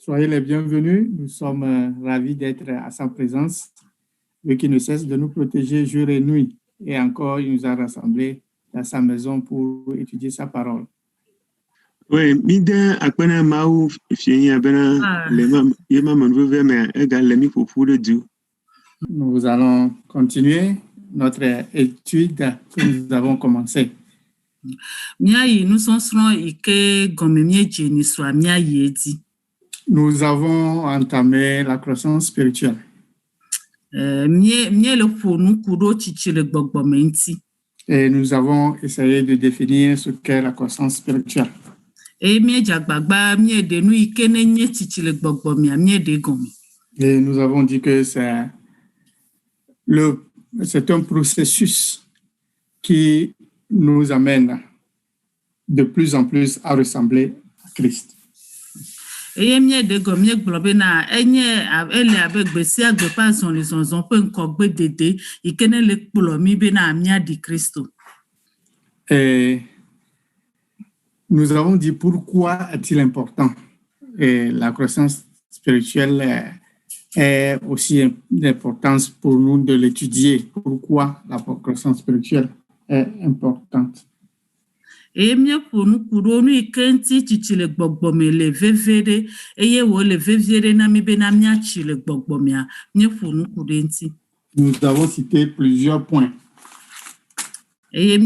Soyez les bienvenus. Nous sommes ravis d'être à sa présence, lui qui ne cesse de nous protéger jour et nuit. Et encore, il nous a rassemblés dans sa maison pour étudier sa parole. Oui, mida akpana mau fienya bena yema manveve me egal lemi pour Dieu. Nous allons continuer notre étude que nous avons commencé. Nous avons entamé la croissance spirituelle. Et nous avons essayé de définir ce qu'est la croissance spirituelle. Et nous avons dit que c'est un processus qui nous amène de plus en plus à ressembler à Christ. Et nous avons dit pourquoi est-il important. Et la croissance spirituelle est aussi d'importance pour nous de l'étudier. Pourquoi la croissance spirituelle est importante. Et nous avons cité plusieurs points. Et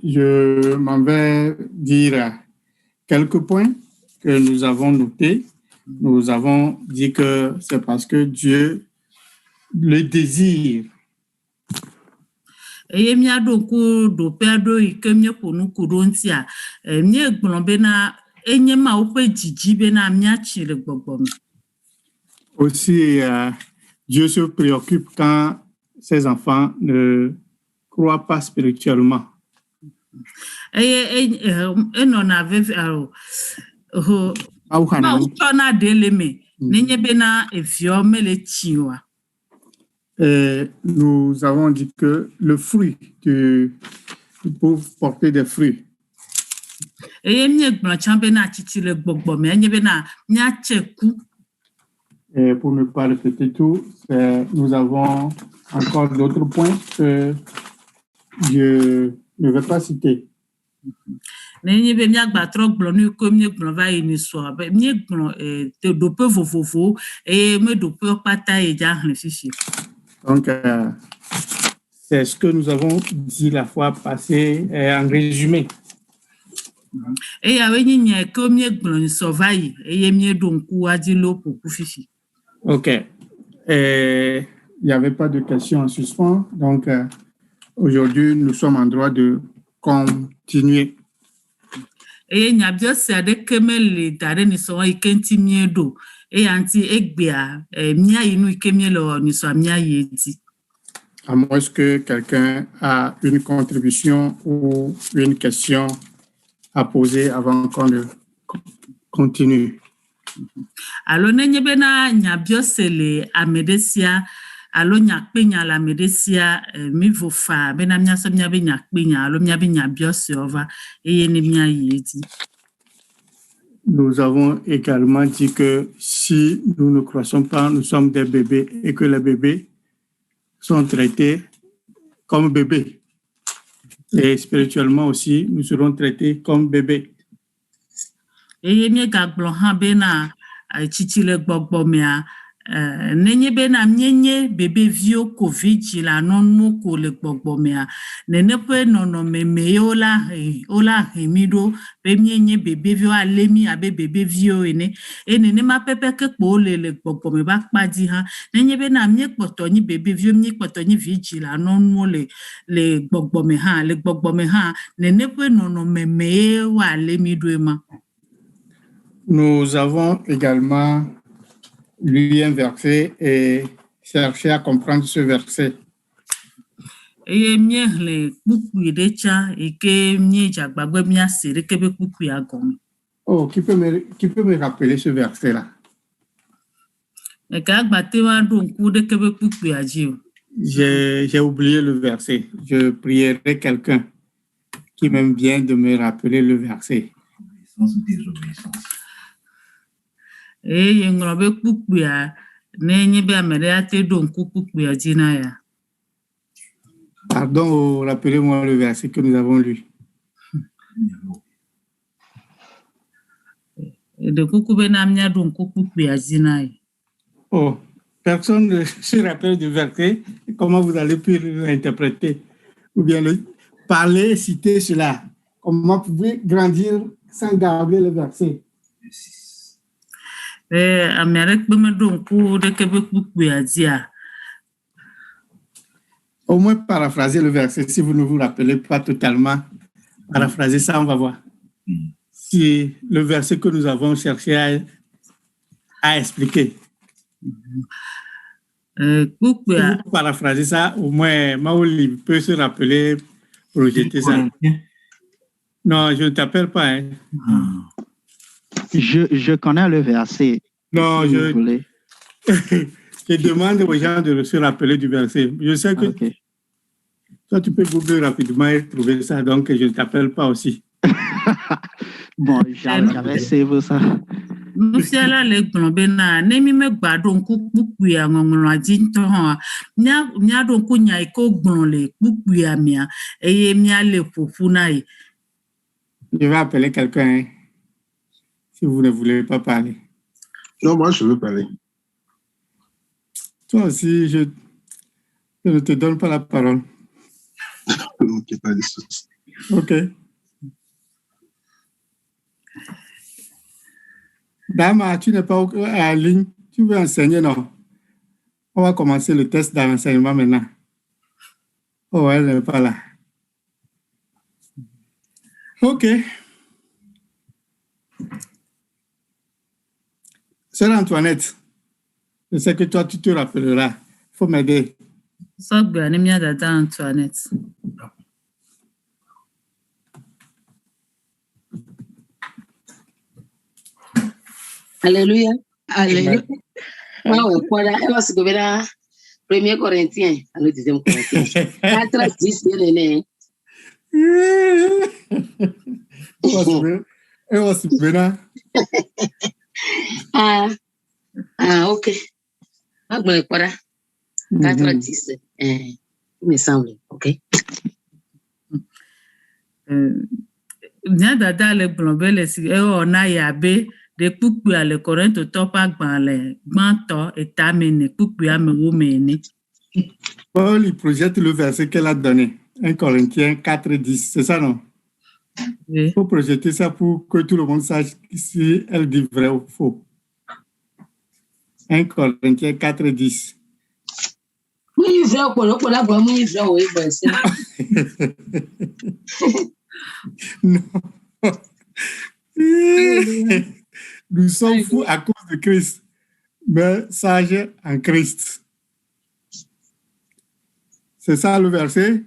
je m'en vais dire quelques points que nous avons notés. Nous avons dit que c'est parce que Dieu le désire. Aussi, Dieu se préoccupe quand ses enfants ne croient pas spirituellement. Et nous avons dit que le fruit pour porter des fruits. Et pour ne pas répéter tout, nous avons encore d'autres points que je ne vais pas citer. Donc, c'est ce que nous avons dit la fois passée en résumé. OK. Il n'y avait pas de questions en suspens. Donc, aujourd'hui, nous sommes en droit de continuer. À moins que quelqu'un a une contribution ou une question à poser avant qu'on ne continue. Alors, nenye bena nyabiosele amedesia alo nyakpenya la medesia mi vofa bena miaso miabe nyakpenya alo miabe nyabiose ova eye ne mia yedi. Nous avons également dit que si nous ne croissons pas, nous sommes des bébés et que les bébés sont traités comme bébés. Et spirituellement aussi, nous serons traités comme bébés. Eye mie gagblo ha bena chichile gbogbo mea nenye bena mnyenye bebe vio covid la non moko le gbogbo mea nene pe nono meme ola hemido be mnyenye bebe vio alemi abe bebe vio ene ma pepe ke po le gbogbo me ba kpadi ha nenye bena mnye kpotonyi bebe vio mnye kpotonyi vigila non mo le gbogbo me ha nene pe nono meme wa alemi do ema. Nous avons également lu un verset et cherché à comprendre ce verset. Oh, qui peut me rappeler ce verset-là? J'ai oublié le verset. Je prierai quelqu'un. qui m'aime bien de me rappeler le verset. Pardon, rappelez-moi le verset que nous avons lu. Oh, personne ne se rappelle du verset. Comment vous allez l'interpréter? Ou bien parler, citer cela. Comment vous pouvez grandir sans garder le verset? Au moins paraphraser le verset, si vous ne vous rappelez pas totalement. Paraphraser ça, on va voir. Si le verset que nous avons cherché à expliquer. Vous paraphraser ça, au moins Maoli peut se rappeler, projeter ça. Non, je ne t'appelle pas. Hein. Je connais le verset. Non, si vous voulez. Je demande aux gens de se rappeler du verset. Je sais que toi, tu peux googler rapidement et trouver ça, donc je ne t'appelle pas aussi. Bon, j'avais essayé ça. Nufiala le gbɔnbena ne mi me gba ɖo ŋku kpukpuia ŋɔŋlɔa dzi ŋutɔ hã mía ɖo ŋku nya yi ke gblɔ le kpukpuia mea eye mía le ƒoƒu na yi. Je vais appeler quelqu'un hein, si vous ne voulez pas parler. Non, moi je veux parler. Toi aussi, je ne te donne pas la parole. Ok, pas de souci. Ok. Dama, tu n'es pas en ligne. Tu veux enseigner, non? On va commencer le test d'enseignement maintenant. Oh, elle n'est pas là. Ok. Sœur Antoinette, je sais que toi, tu te rappelleras. Il faut m'aider. Antoinette. Alléluia. Alléluia. Wow, voilà, elle va se gouverner. 1 Corinthiens, alors 2 Corinthiens. 4, 10, Elle va se gouverner. Ok. Ah, bon, voilà. 4, 10, il me semble, ok. Nya dada le gblɔbe le si ewɔna yabe de kpukpua le Korintotɔ ƒe agbalẽ gbãtɔ etame ne kpukpua me wo me ene. Paul, il projette le verset qu'elle a donné, 1 Corinthiens 4, 10, c'est ça, non? Oui. Il faut projeter ça pour que tout le monde sache si elle dit vrai ou faux. 1 Corinthiens 4, 10. Oui, vrai, oui, vrai, oui, Non. Nous sommes fous à cause de Christ, mais sages en Christ. C'est ça le verset?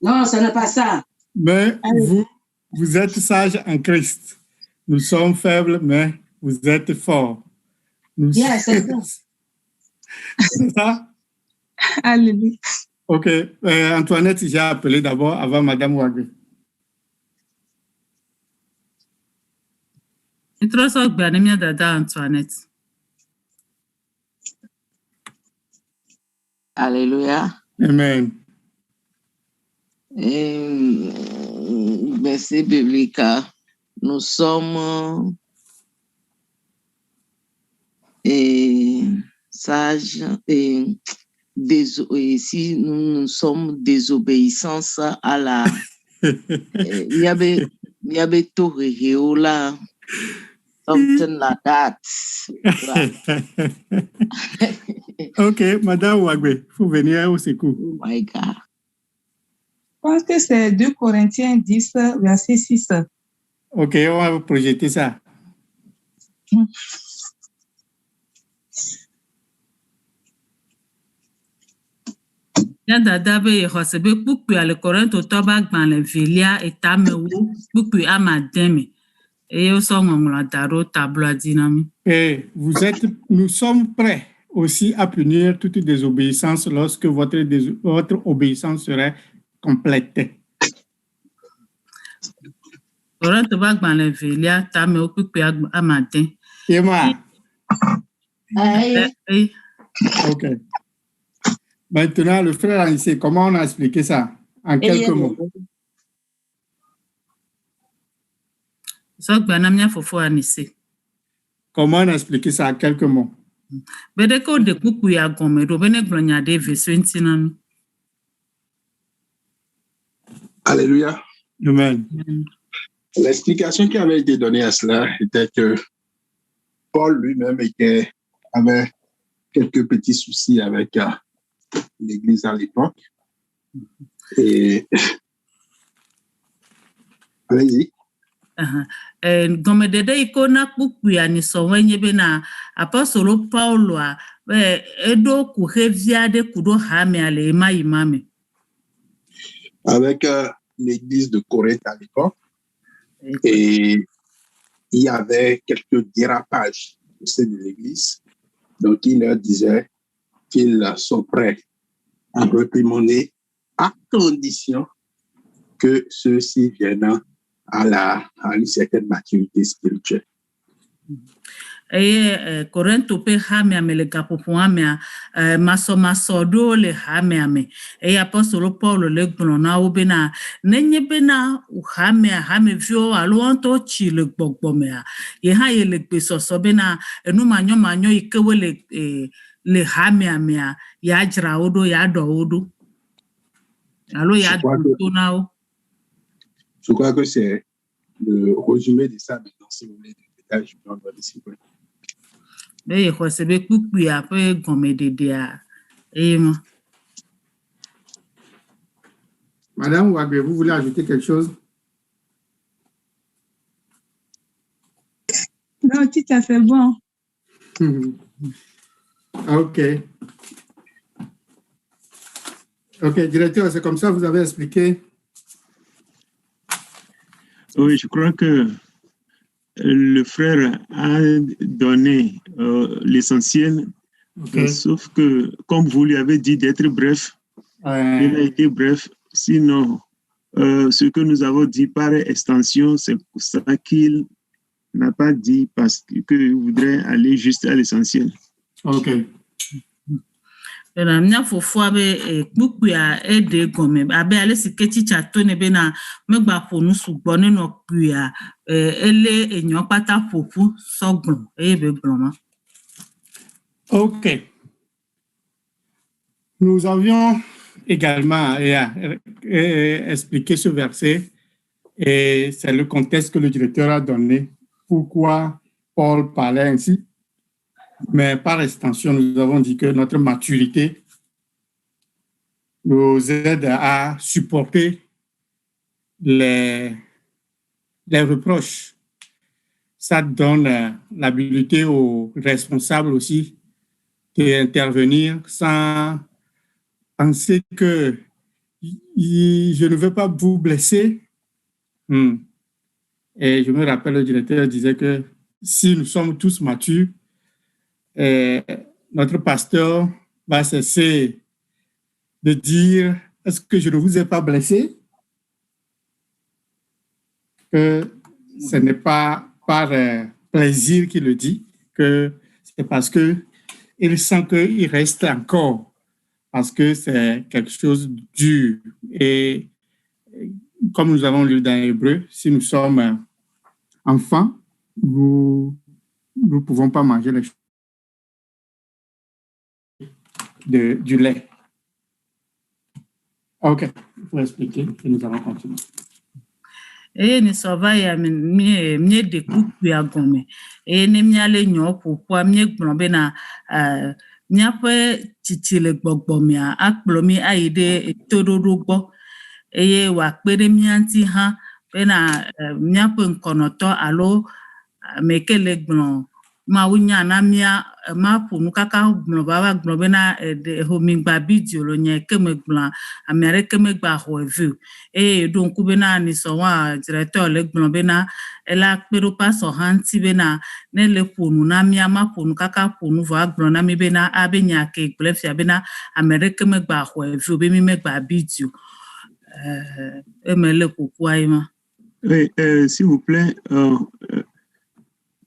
Non, ce n'est pas ça. Mais vous êtes sages en Christ. Nous sommes faibles, mais vous êtes forts. Yes, c'est ça. C'est ça? Alléluia. Ok. Antoinette, j'ai appelé d'abord avant Madame Wagwe. Antoinette. Alléluia. Amen. Verset biblique. Nous sommes sages et si nous sommes désobéissance à la something like that. Ok, Madame Wagwe, il faut venir au secours. Oh my God. Je pense que c'est 2 Corinthiens 10, verset 6. Ok, on va projeter ça. Ya dada be yexɔse be kpukpua le Korintotɔ ƒe agbalẽ velia etame wo kpukpui ama deme eye wosɔ ŋɔŋlɔ da ɖo tabloa dzi na mi. Et nous sommes prêts aussi à punir toute désobéissance lorsque votre obéissance serait complète. Corinthe va gbalẽ velia tame wo kpekpe amatin. Emma. Oui. Ok. Maintenant, le frère Anissé, comment on a expliqué ça en quelques mots? So gbana mia fofo Anissé. Comment on a expliqué ça en quelques mots? Bede ko de kuku ya gome do bene glonya de verse 20 nan. Alléluia. Amen. L'explication qui avait été donnée à cela était que Paul lui-même avait quelques petits soucis avec l'Église à l'époque. Et allez-y. Gome dede iko na kuku ya ni so wenye be na apostolo Paulo a edo ku hevia de kudo hame ale imame. Avec l'Église de Corinthe à l'époque. Et il y avait quelques dérapages au sein de l'Église. Donc, il leur disait qu'ils sont prêts à réprimander à condition que ceux-ci viennent à une certaine maturité spirituelle. Corinto pe hame ame le kapopo ame maso do le hame ame apostolo Paulo le gbona wo bena nenye bena u hame vio alo onto chi le gbogbo me ye ha ye le gbe soso bena enu manyo ikewe le hame ame ya jra odo ya do odo alo ya do na o. Je crois que c'est le résumé de ça maintenant, si vous voulez, des détails, je peux en donner si vous voulez. Madame Wagbe, vous voulez ajouter quelque chose? Non, tout à fait bon. Ok. Ok, directeur, c'est comme ça que vous avez expliqué? Oui, je crois que le frère a donné l'essentiel, sauf que, comme vous lui avez dit d'être bref, il a été bref. Sinon, ce que nous avons dit par extension, c'est pour ça qu'il n'a pas dit parce qu'il voudrait aller juste à l'essentiel. Ok. Mia fofo abe kpuku ya ede gome abe ale siketi chato ne be na megba ponu sugbo ninu kpu ya ele enyan pata popu sogbon be gloma. Ok. Nous avions également expliqué ce verset et c'est le contexte que le directeur a donné. Pourquoi Paul parlait ainsi? Mais par extension, nous avons dit que notre maturité nous aide à supporter les reproches. Ça donne l'habilité aux responsables aussi d'intervenir sans penser que je ne veux pas vous blesser. Et je me rappelle, le directeur disait que si nous sommes tous matures, notre pasteur va cesser de dire « Est-ce que je ne vous ai pas blessé ?» Que ce n'est pas par plaisir qu'il le dit, que c'est parce qu'il sent qu'il reste encore, parce que c'est quelque chose de dur. Et comme nous avons lu dans l'Hébreu, si nous sommes enfants, nous ne pouvons pas manger les choses. Du lait. Ok, pour expliquer, et nous allons continuer. Ni sova ya mie de kuku ya gome. Ni miale nyo popo mie glombe na miape titile gbogbo mia akplomi aide todorogbo. Wa kpere mianti ha pena miape nkonoto alo mekele glon ma wunya na mia ma ponu kaka baba globe na de homingba bidio lo nye kemegba amerika megba ho view donc bena ni so wa directeur le globe na ela pero paso hanti bena ne le ponu na mia ma ponu kaka ponu va glon na mi bena abenya ke glefia bena amerika megba ho view be mi megba bidio emele kokwa ima. Oui, s'il vous plaît,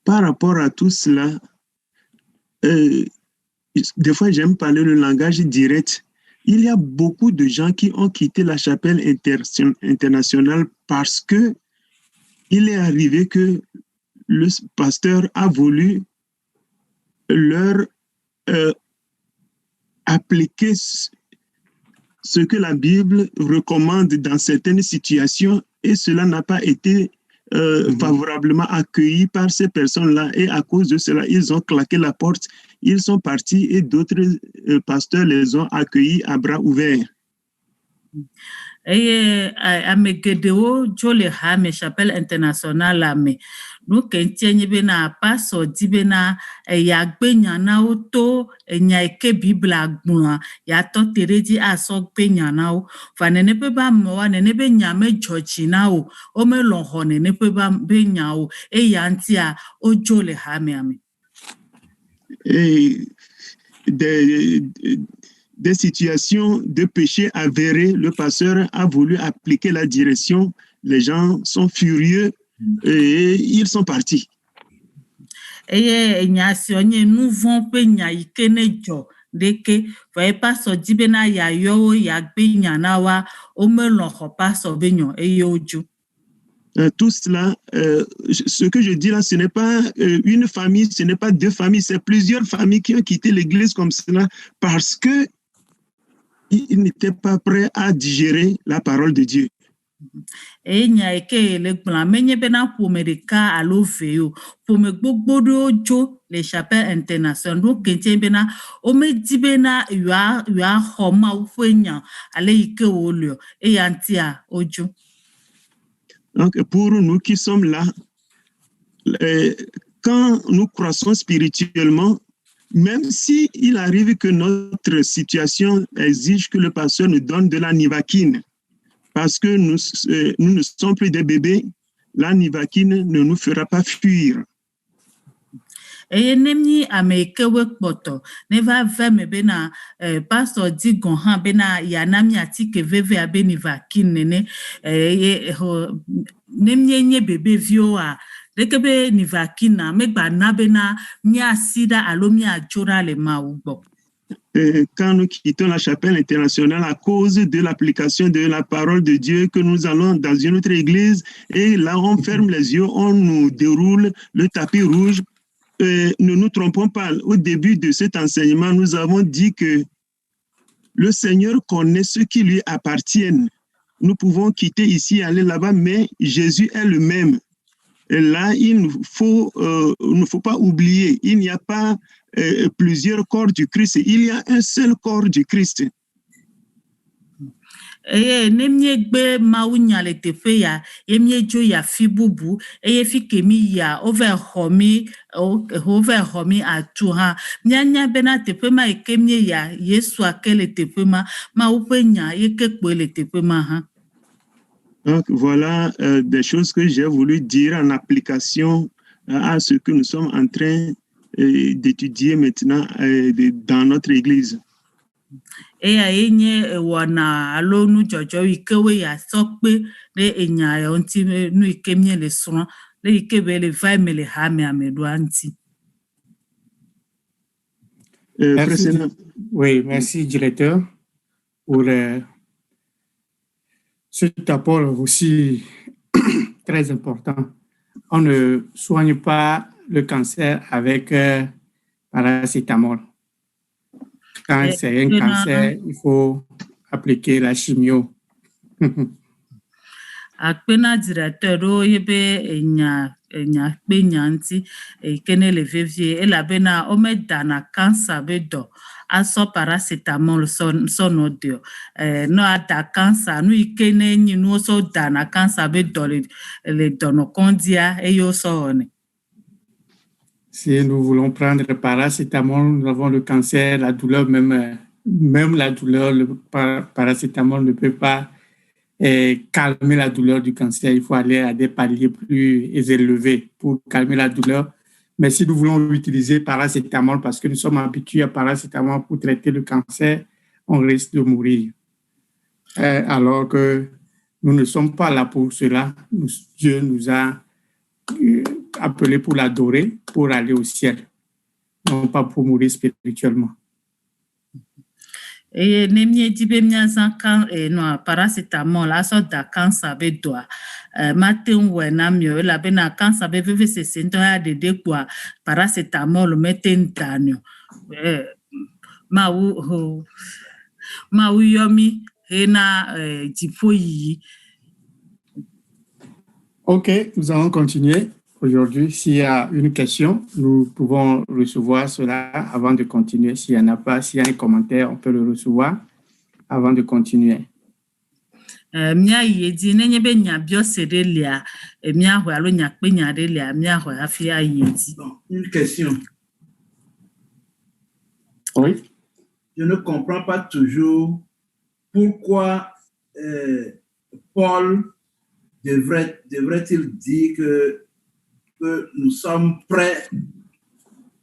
par rapport à tout cela, des fois j'aime parler le langage direct. Il y a beaucoup de gens qui ont quitté la chapelle internationale parce que il est arrivé que le pasteur a voulu leur appliquer ce que la Bible recommande dans certaines situations et cela n'a pas été favorablement accueilli par ces personnes-là et à cause de cela, ils ont claqué la porte, ils sont partis et d'autres pasteurs les ont accueillis à bras ouverts. Eye ame geɖewo dzo le hame chapelle internationale la me. Nu ke ŋutie nye bena pastor di bena yeagbe nya na wo to nya ke Biblia gblɔa yeatɔ te ɖe dzi asɔ gbe nya na wo. Va nene ƒe be amewoa nene be nya me dzɔ dzi na wo. Womelɔ xɔ nene ƒe be nya wo. Eya ŋutia wodzo le hamea me. Et des situations de péché avérés, le pasteur a voulu appliquer la direction, les gens sont furieux et ils sont partis. Eye nya si onye nu vɔ̃ ƒe nya yi ke ne dzɔ ɖeke, va pastor di bena yeayɔ wo yeagbe nya na woa, womelɔ xɔ pastor be nya eye wodzo. Tout cela, ce que je dis là, ce n'est pas une famille, ce n'est pas deux familles, c'est plusieurs familles qui ont quitté l'église comme cela parce que ils n'étaient pas prêts à digérer la parole de Dieu. Et nya eke le gblɔa menye bena ƒome ɖeka alo ve o, ƒome gbogbo ɖewo dzo le chapelle internationale ɖo kente bena womedi bena yeaxɔ Mawu ƒe nya ale yi ke wole eya ŋutia wodzo. Donc pour nous qui sommes là, quand nous croissons spirituellement, même si il arrive que notre situation exige que le pasteur nous donne de la nivaquine, parce que nous ne sommes plus des bébés, la nivaquine ne nous fera pas fuir. Eye nemni ame ke we kpɔtɔ ne va ve me bena pastor di gɔn hã bena yana mi atike veve abe nivaquine nene eye nemie nye bebeviwoa ɖeke be nivaquine megba na bena miasi ɖa alo miadzo ɖa le Mawu gbɔ. Quand nous quittons la chapelle internationale à cause de l'application de la parole de Dieu, que nous allons dans une autre église et là on ferme les yeux, on nous déroule le tapis rouge. Ne nous trompons pas, au début de cet enseignement, nous avons dit que le Seigneur connaît ceux qui lui appartiennent. Nous pouvons quitter ici et aller là-bas, mais Jésus est le même. Et là, il ne faut pas oublier, il n'y a pas plusieurs corps du Christ, il y a un seul corps du Christ. Eye ne miegbe Mawu nya le teƒe ya, ye miedzo ya fi bubu, eye fi ke mi ya, ove xɔ mi atu hã. Mianya bena teƒe ma yi ke mie ya, Yesua ke le teƒe ma, Mawu ƒe nya ye ke kpoe le teƒe ma hã. Donc voilà des choses que j'ai voulu dire en application à ce que nous sommes en train d'étudier maintenant dans notre église. Eya ye nye wɔna alo nu dzɔdzɔ yi ke we ya sɔ kpe ɖe enya ya ŋuti nu yi ke mie le srɔ̃ ɖe yi ke be le va me le hame ame ɖoa ŋuti. Oui, merci directeur pour cet apport aussi très important. On ne soigne pas le cancer avec paracétamol. Quand c'est un cancer, il faut appliquer la chimio. Akpena directeur ɖo ye be enya kpe nya ŋuti ke ne le vevie elabena womedana cancer be dɔ asɔ paracétamol sɔnɔ de no ada cancer nu yi ke ne nyi nu sɔ dana cancer be dɔ le dɔnɔkɔdzia eye wosɔ wɔnɛ. Si nous voulons prendre le paracétamol, nous avons le cancer, la douleur, même la douleur, le paracétamol ne peut pas calmer la douleur du cancer. Il faut aller à des paliers plus élevés pour calmer la douleur. Mais si nous voulons utiliser paracétamol parce que nous sommes habitués à paracétamol pour traiter le cancer, on risque de mourir. Alors que Nous ne sommes pas là pour cela. Dieu nous a appelés pour l'adorer, pour aller au ciel, non pas pour mourir spirituellement. Et nemie dit be miazan kan no paracetamol la so da cancer be doa matin we na mio la be na cancer be veve se sento ya de kwa paracetamol meten danio ma wu yomi na jipo yi. OK, nous allons continuer aujourd'hui. S'il y a une question, nous pouvons recevoir cela avant de continuer. S'il n'y en a pas, s'il y a un commentaire, on peut le recevoir avant de continuer. Mia yedi nenye be nya bio sedelia mia ho alo nya pe nya delia mia ho afia yedi. Une question. Oui. Je ne comprends pas toujours pourquoi Paul devrait-il dire que nous sommes prêts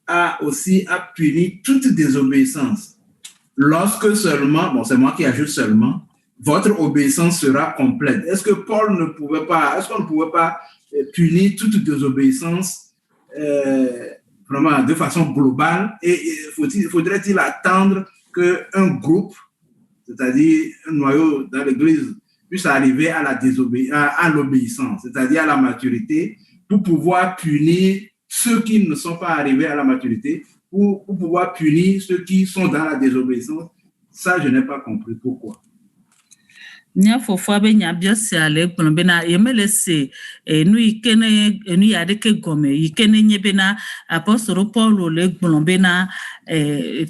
à punir toute désobéissance. Lorsque seulement, bon, c'est moi qui ajoute seulement, votre obéissance sera complète. Est-ce que Paul ne pouvait pas, est-ce qu'on ne pouvait pas punir toute désobéissance vraiment de façon globale et faudrait-il attendre qu'un groupe, c'est-à-dire un noyau dans l'Église, puisse arriver à à l'obéissance, c'est-à-dire à la maturité, pour pouvoir punir ceux qui ne sont pas arrivés à la maturité, pour pouvoir punir ceux qui sont dans la désobéissance? Ça, je n'ai pas compris pourquoi. Nya fofo be nya bio se ale gbon be na yemele se enu ikene enu ya de ke gome ikene nye be na apostolo Paul le gbon be na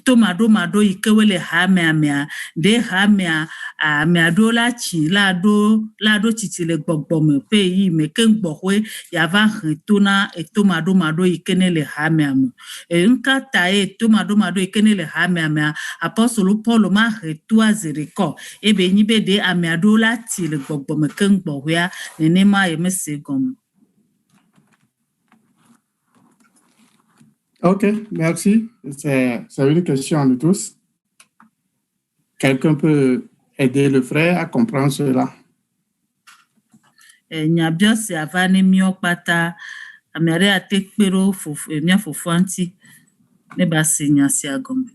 tomado ikewele ha me de ha me ado la chi la do titi le gbogbo me pe yi me ke gbogwe ya va retona tomado ikene le ha me nka ta tomado ikene le ha me apostolo Paul ma retua zeriko e be nyi be de dola ti le gbogbo me ken gbohia nenema ye me se gom. OK, merci. C'est une question de tous. Quelqu'un peut aider le frère à comprendre cela. Nyabio se avane mio pata amere atekpero mia fofanti ne ba se nya se agom.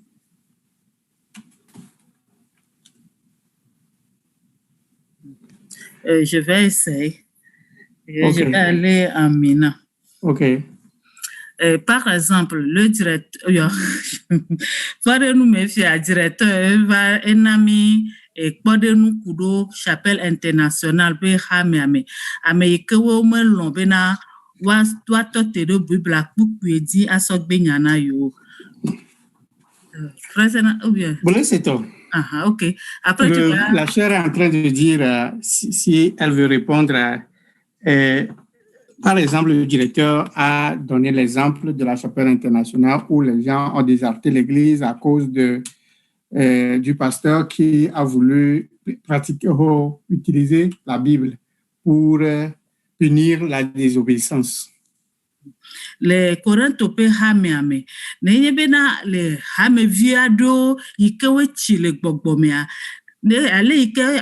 Je vais essayer. Okay. Je vais aller en Mina. OK. Par exemple, le directeur, nous me fait directeur, va enami et nous kudo chapelle internationale be hamiame. Amérique wo me lombena wa toi te de Bible book di asok benyana yo. Ou bien. Bon, c'est tout. Ah, OK. Après, la chère est en train de dire si elle veut répondre. Par exemple, le directeur a donné l'exemple de la chapelle internationale où les gens ont déserté l'église à cause du pasteur qui a voulu utiliser la Bible pour punir la désobéissance. Le Corinto pe hamiame nenye bena le hame viado ikewe chile gbogbomea ne ale ike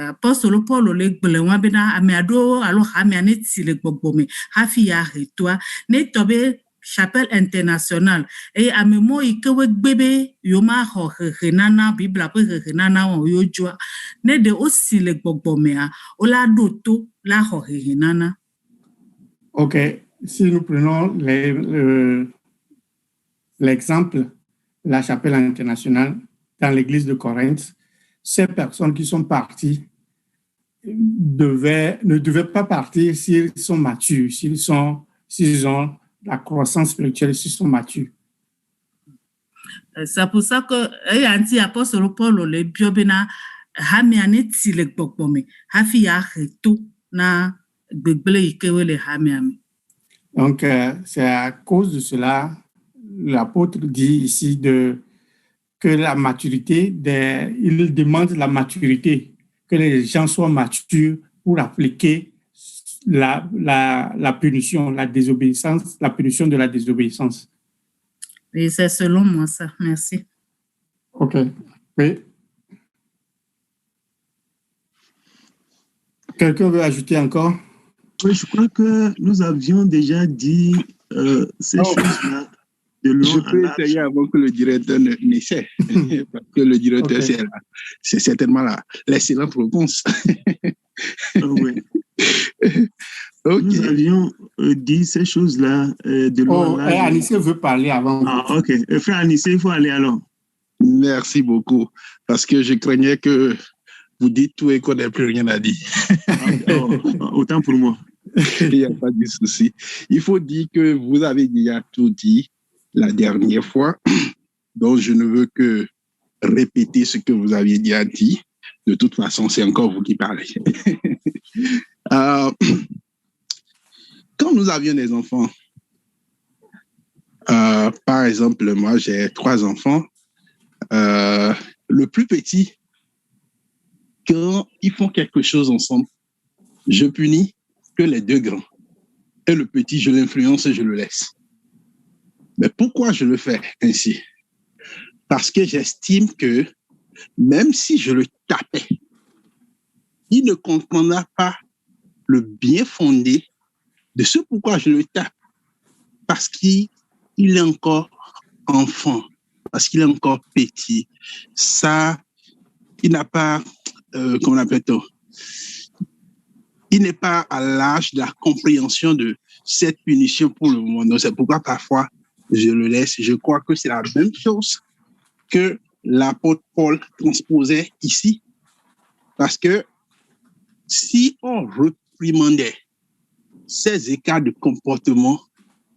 apostolo Paul le gbelewa bena amiado alo hamiane chile gbogbome hafi ya retwa ne tobe chapelle internationale et amemo ikewe gbebe yoma ho renana Bible pe renana on yojwa ne de aussi le gbogbomea ola doto la ho renana. OK. Si nous prenons l'exemple de la chapelle internationale dans l'église de Corinthe, ces personnes qui sont parties ne devaient pas partir s'ils sont matures, s'ils ont la croissance spirituelle, s'ils sont matures. C'est pour ça que anti apostole Paul le biobena hamiane tile gbogbomi hafi ya reto na gbegbele ikewele hamiame. Donc, c'est à cause de cela, l'apôtre dit ici que la maturité, il demande la maturité, que les gens soient matures pour appliquer la punition, la désobéissance, la punition de la désobéissance. Et c'est selon moi ça. Merci. OK. Oui. Quelqu'un veut ajouter encore? Oui, je crois que nous avions déjà dit ces choses-là de long Je en peux large. essayer avant que le directeur n'essaie. Parce que le directeur, c'est certainement l'excellente réponse. Oui. Ok. Nous avions dit ces choses-là de long en large. Anissé veut parler avant. Ah, ok. Frère Anissé, il faut aller alors. Merci beaucoup. Parce que je craignais que vous dites tout et qu'on n'ait plus rien à dire. Autant pour moi. Il n'y a pas de souci. Il faut dire que vous avez déjà tout dit la dernière fois. Donc, je ne veux que répéter ce que vous aviez déjà dit. De toute façon, c'est encore vous qui parlez. Quand nous avions des enfants, par exemple, moi, j'ai 3 enfants. Le plus petit, quand ils font quelque chose ensemble, je punis que les 2 grands. Et le petit, je l'influence et je le laisse. Mais pourquoi je le fais ainsi? Parce que j'estime que même si je le tapais, il ne comprendra pas le bien fondé de ce pourquoi je le tape. Parce qu'il est encore enfant, parce qu'il est encore petit. Ça, il n'a pas, comment l'appelle-t-on? Il n'est pas à l'âge de la compréhension de cette punition pour le moment. Donc, c'est pourquoi parfois, je le laisse. Je crois que c'est la même chose que l'apôtre Paul transposait ici. Parce que si on réprimandait ces écarts de comportement,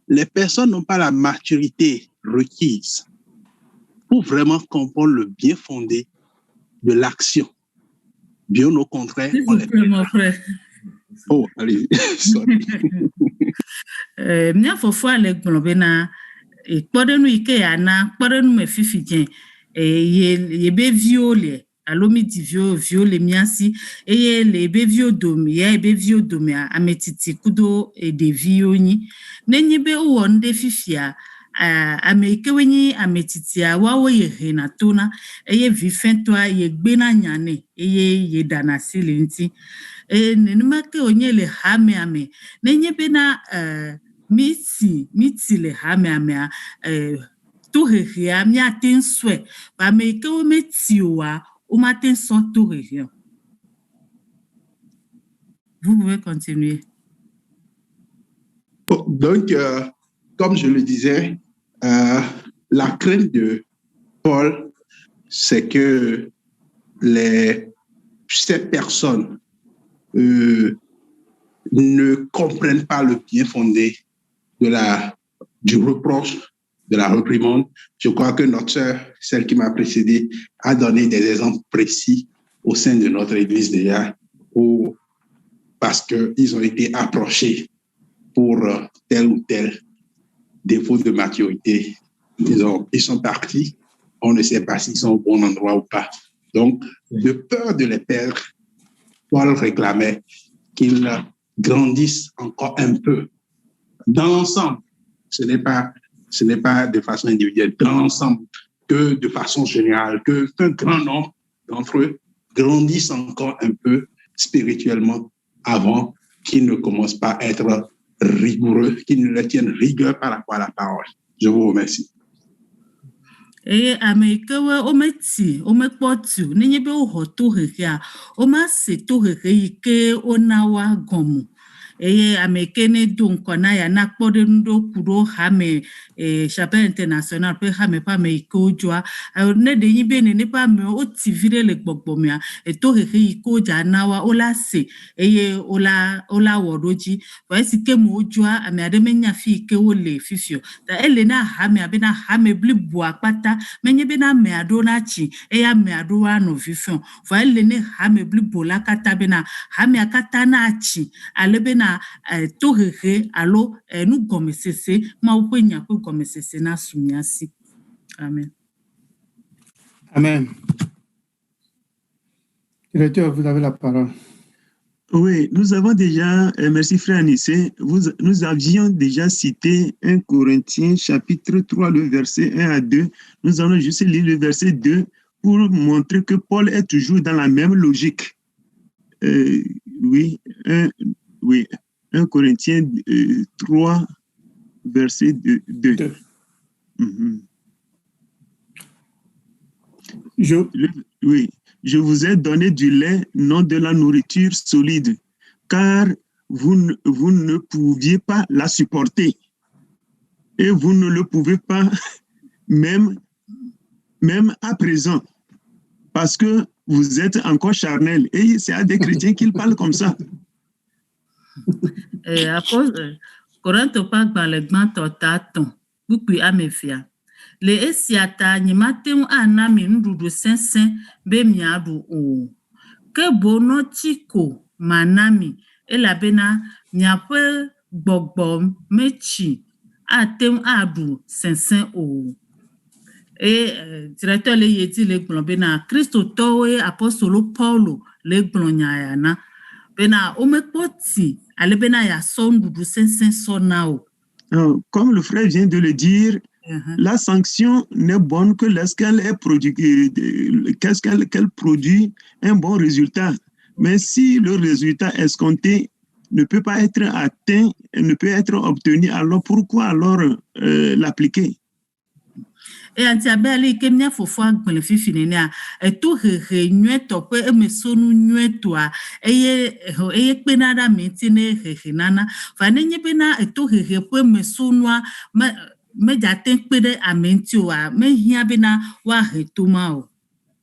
les personnes n'ont pas la maturité requise pour vraiment comprendre le bien fondé de l'action. Bien au contraire, on les perd. Oh, allez, sorry. Mia fofo le gblɔbe na kpɔɖenu yi ke yana kpɔɖenu me fifi dze ye be viwo le alo mi di viwo le mia si eye le be viwo dome ya be viwo dome ametiti kudo ɖeviwo nyi nenye be wowɔ nu ɖe fifia ame yi ke wonyi ametitia woawo ye hena tona eye vifɛtɔa ye gbena nya nɛ eye ye ɖana si le ŋuti. Nenema ke wonye le hamea me nenye bena miti le hamea tohehea miate ŋsɔe ame yi ke wometi oa womate ŋsɔ tohehea. Vous pouvez continuer. Donc, comme je le disais, la crainte de Paul, c'est que ces personnes ne comprennent pas le bien fondé du reproche, de la réprimande. Je crois que notre sœur, celle qui m'a précédé, a donné des exemples précis au sein de notre église déjà, parce qu'ils ont été approchés pour tel ou tel défaut de maturité. Ils sont partis, on ne sait pas s'ils sont au bon endroit ou pas. Donc, de peur de les perdre, Paul réclamait qu'ils grandissent encore un peu. Dans l'ensemble, ce n'est pas de façon individuelle, dans l'ensemble, que de façon générale, qu'un grand nombre d'entre eux grandissent encore un peu spirituellement avant qu'ils ne commencent pas à être rigoureux, qu'ils ne leur tiennent rigueur par rapport à la parole. Je vous remercie. Eye ame yi ke womekpɔ tu nenye be woxɔ tohehea woma se tohehe yi ke wona wa gɔme eye ame yi ke ne do ŋkɔ na ya na kpɔɖenu ɖo ku ɖo hame chapelle international ƒe hame ƒe ame yi ke wodzɔa ne ɖe nyi be nene ƒe amewo woti vi ɖe le gbɔgbɔmea tohehe yi ke wodza na wa wola se eye wola wɔ ɖo dzi vɔ esi ke me wodzɔa ame aɖe menya fi yi ke wole fifio ta ele na hamea bena hame bliboa kpata menye bena ame aɖewo na tsi eye ame aɖewo anɔ vi fɛn vɔ ele ne hame blibo la kata bena hamea kata na tsi ale bena tohehe alo nugɔmesese Mawu ƒe nya ƒe gɔmesese na su mia si. Amen. Amen. Directeur, vous avez la parole. Oui, nous avons déjà, merci frère Anissé, nous avions déjà cité 1 Corinthiens chapitre 3, le verset 1 à 2. Nous allons juste lire le verset 2 pour montrer que Paul est toujours dans la même logique. 1 Corinthiens 3, verset 2. Je vous ai donné du lait, non de la nourriture solide, car vous ne pouviez pas la supporter. Et vous ne le pouvez pas même à présent, parce que vous êtes encore charnel. Et c'est à des chrétiens qu'ils parlent comme ça. Korinto pa gbalẽgbã tɔtatɔ kpukpui amefia. Le esia ta nyemate ŋu ana mi nuɖuɖu sesẽ be miaɖu o. Ke boŋ nɔtsi ko mana mi elabena miaƒe gbɔgbɔ metsi ate ŋu aɖu sesẽ o. Directeur le yedi le gblɔ bena kristotɔwoe apostolo Paulo le gblɔ nya ya na bena womekpɔ ti ale bena yasɔ nuɖuɖu sesẽ sɔna o. Comme le frère vient de le dire, la sanction n'est bonne que lorsqu'elle qu'elle produit un bon résultat. Mais si le résultat escompté ne peut pas être atteint, ne peut être obtenu, alors pourquoi alors l'appliquer? Antiabeli ke mia fofo agbele fifi nene a to hehe nyueto pe emesonu nyuetoa eye kpena da meti ne hehe nana fa nenye bena to hehe pe mesonua me jaten kpede amentioa me hia bena wa hetoma o.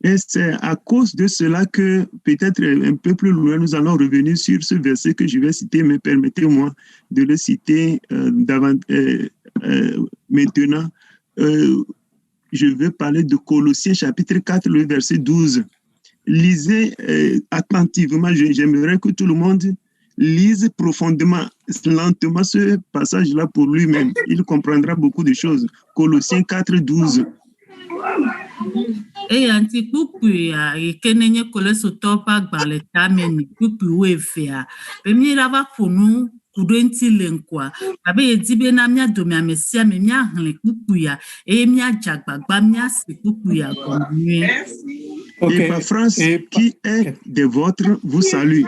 Et c'est à cause de cela que peut-être un peu plus loin nous allons revenir sur ce verset que je vais citer, mais permettez-moi de le citer maintenant. Je veux parler de Colossiens chapitre 4, le verset 12. Lisez attentivement, j'aimerais que tout le monde lise profondément, lentement ce passage-là pour lui-même. Il comprendra beaucoup de choses. Colossiens 4, 12. Anti kpukpui kenenye kolesotɔ pa gbale tameni kpukpui wefea. Bemi rava kunu kudenti lenkwa. Abe yedi bena mia domi amesia me mia hle kpukpuia e mia jagbagba mia si kpukpuia gomue. Epaphras qui est de votre vous salue.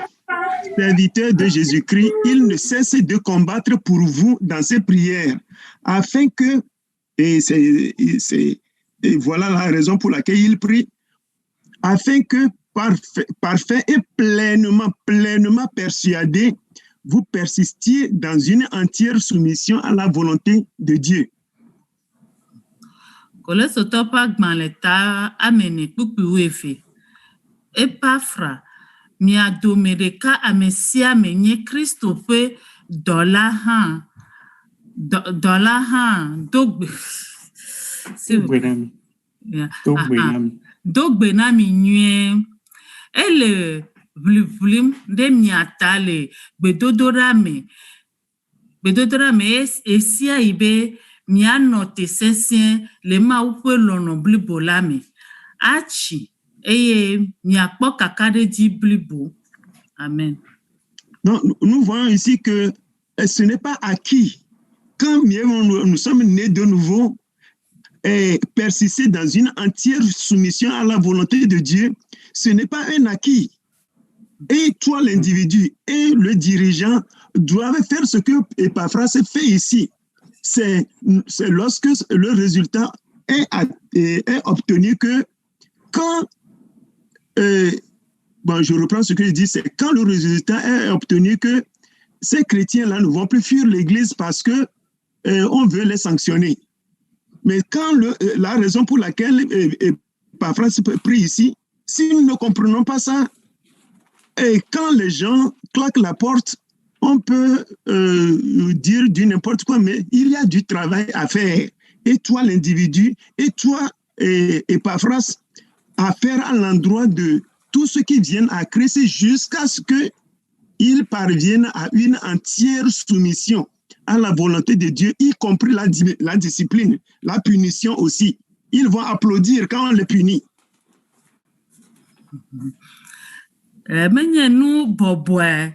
Serviteur de Jésus-Christ, il ne cesse de combattre pour vous dans ses prières afin que et voilà la raison pour laquelle il prie, afin que parfait et pleinement persuadé, vous persistiez dans une entière soumission à la volonté de Dieu. Epafra mia domereka amesia menye Kristo pe dola han dogbenami nyue ele vlim de miata le bedodorame esia ibe mianote sesien le ma upe lono blibolame achi eye miakpo kakade di blibo. Amen. Donc nous voyons ici que ce n'est pas acquis. Quand nous sommes nés de nouveau, et persister dans une entière soumission à la volonté de Dieu, ce n'est pas un acquis. Et toi, l'individu et le dirigeant doivent faire ce que Epaphras fait ici. C'est lorsque le résultat est obtenu que quand, je reprends ce que je dis, c'est quand le résultat est obtenu que ces chrétiens-là ne vont plus fuir l'Église parce que on veut les sanctionner. Mais quand la raison pour laquelle Epaphras prie ici, si nous ne comprenons pas ça, et quand les gens claquent la porte, on peut dire du n'importe quoi, mais il y a du travail à faire. Et toi, l'individu, et toi, Epaphras, à faire à l'endroit de tous ceux qui viennent à Christ jusqu'à ce qu'ils parviennent à une entière soumission à la volonté de Dieu, y compris la discipline, la punition aussi. Ils vont applaudir quand on les punit. Menye nu boboe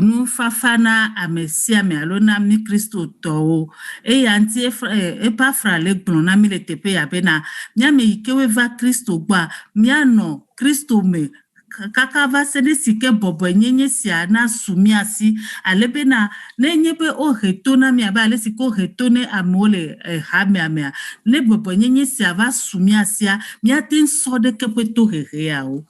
nu fafana amesia me alona mi Kristo to e anti Epafra le gbona mi le tepe ya bena mia me ikewe va Kristo gba mia no Kristo me kaka va se de sike bobo nyenye sia na sumiasi alebe na nenye be o retona mi aba ale sike o retone amole hame amea ne bobo nyenye sia va sumiasia mi atin so de kepe to hereao.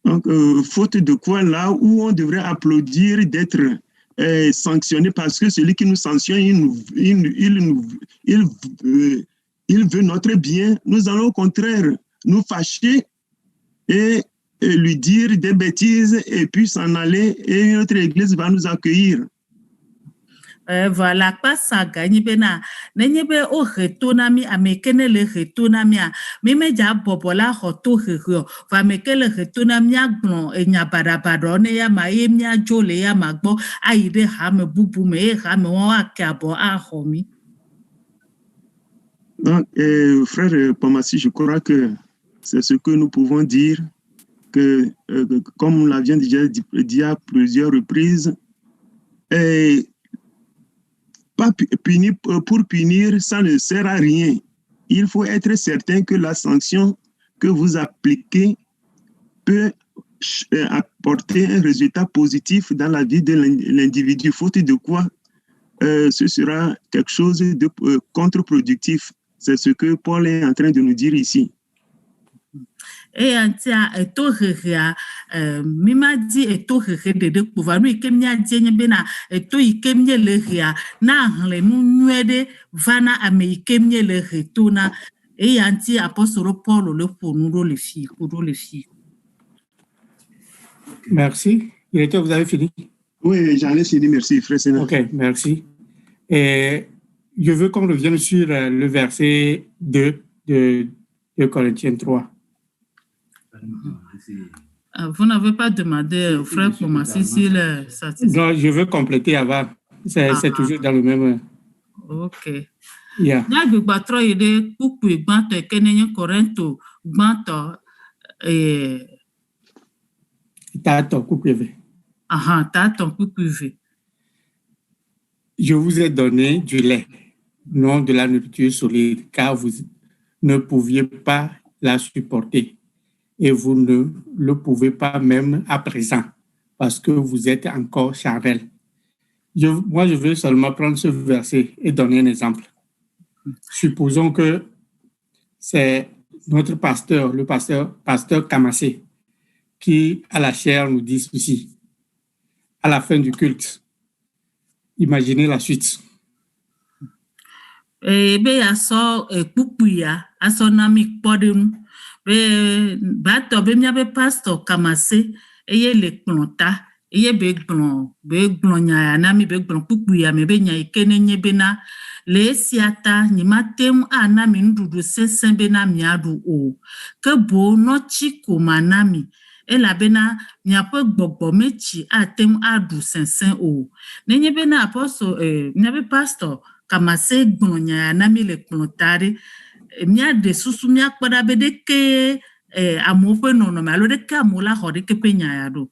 Donc, faute de quoi, là où on devrait applaudir d'être sanctionné parce que celui qui nous sanctionne, il veut notre bien, nous allons au contraire nous fâcher et lui dire des bêtises et puis s'en aller et notre église va nous accueillir. Voilà, pas ça gagne bena. Nenye be o retona mi amekene le retona mi a. Me ja bobola hoto herio. Va mekele retona mi aglon e nya barabadone ya ma e mi a jole ya magbo aide ha me bubu me e ha me wa kabo a homi. Donc, frère Pomasi, je crois que c'est ce que nous pouvons dire que, comme nous l'avions déjà dit à plusieurs reprises, pas punir pour punir, ça ne sert à rien. Il faut être certain que la sanction que vous appliquez peut apporter un résultat positif dans la vie de l'individu, faute de quoi ce sera quelque chose de contre-productif. C'est ce que Paul est en train de nous dire ici. Et antia eto heria mima di eto here de pouvoir nous ikemnya dienye bena eto ikemye le ria na hanle nu nuede vana ame ikemye le retona et anti apostole Paul le pour nous le fi pour le fi. Merci. Directeur, vous avez fini? Oui, j'en ai fini, merci frère Sénat. OK, merci. Et je veux qu'on revienne sur le verset 2 de Corinthiens 3. Vous n'avez pas demandé au frère Pomasi s'il est satisfait. Non, je veux compléter avant. C'est toujours dans le même. OK. Yeah. Na gbagbatro ide kuku igbanto ekenenye Korinto gbanto Tato kukuve. Aha, tato kukuve. Je vous ai donné du lait, non de la nourriture solide, car vous ne pouviez pas la supporter. Et vous ne le pouvez pas même à présent, parce que vous êtes encore charnel. Moi, je veux seulement prendre ce verset et donner un exemple. Supposons que c'est notre pasteur, le pasteur Kamassé, qui, à la chair, nous dit ceci. À la fin du culte, imaginez la suite. Be aso kukuya aso nami podem be bato be mia be pastor Kamassé eye le plonta eye be glon nya nami be glon kukuya me be nya ikenenye bena le siata ni matem anami ndudu sensen bena miadu o ke bo no chiko manami e la bena nya pe gbogbo mechi atem adu sensen o nenye bena apostle nya be pastor Kamassé gnonya nami le plontare mia de susu mia kpada be de ke amope nono malo de ka mola hore ke penya ya do.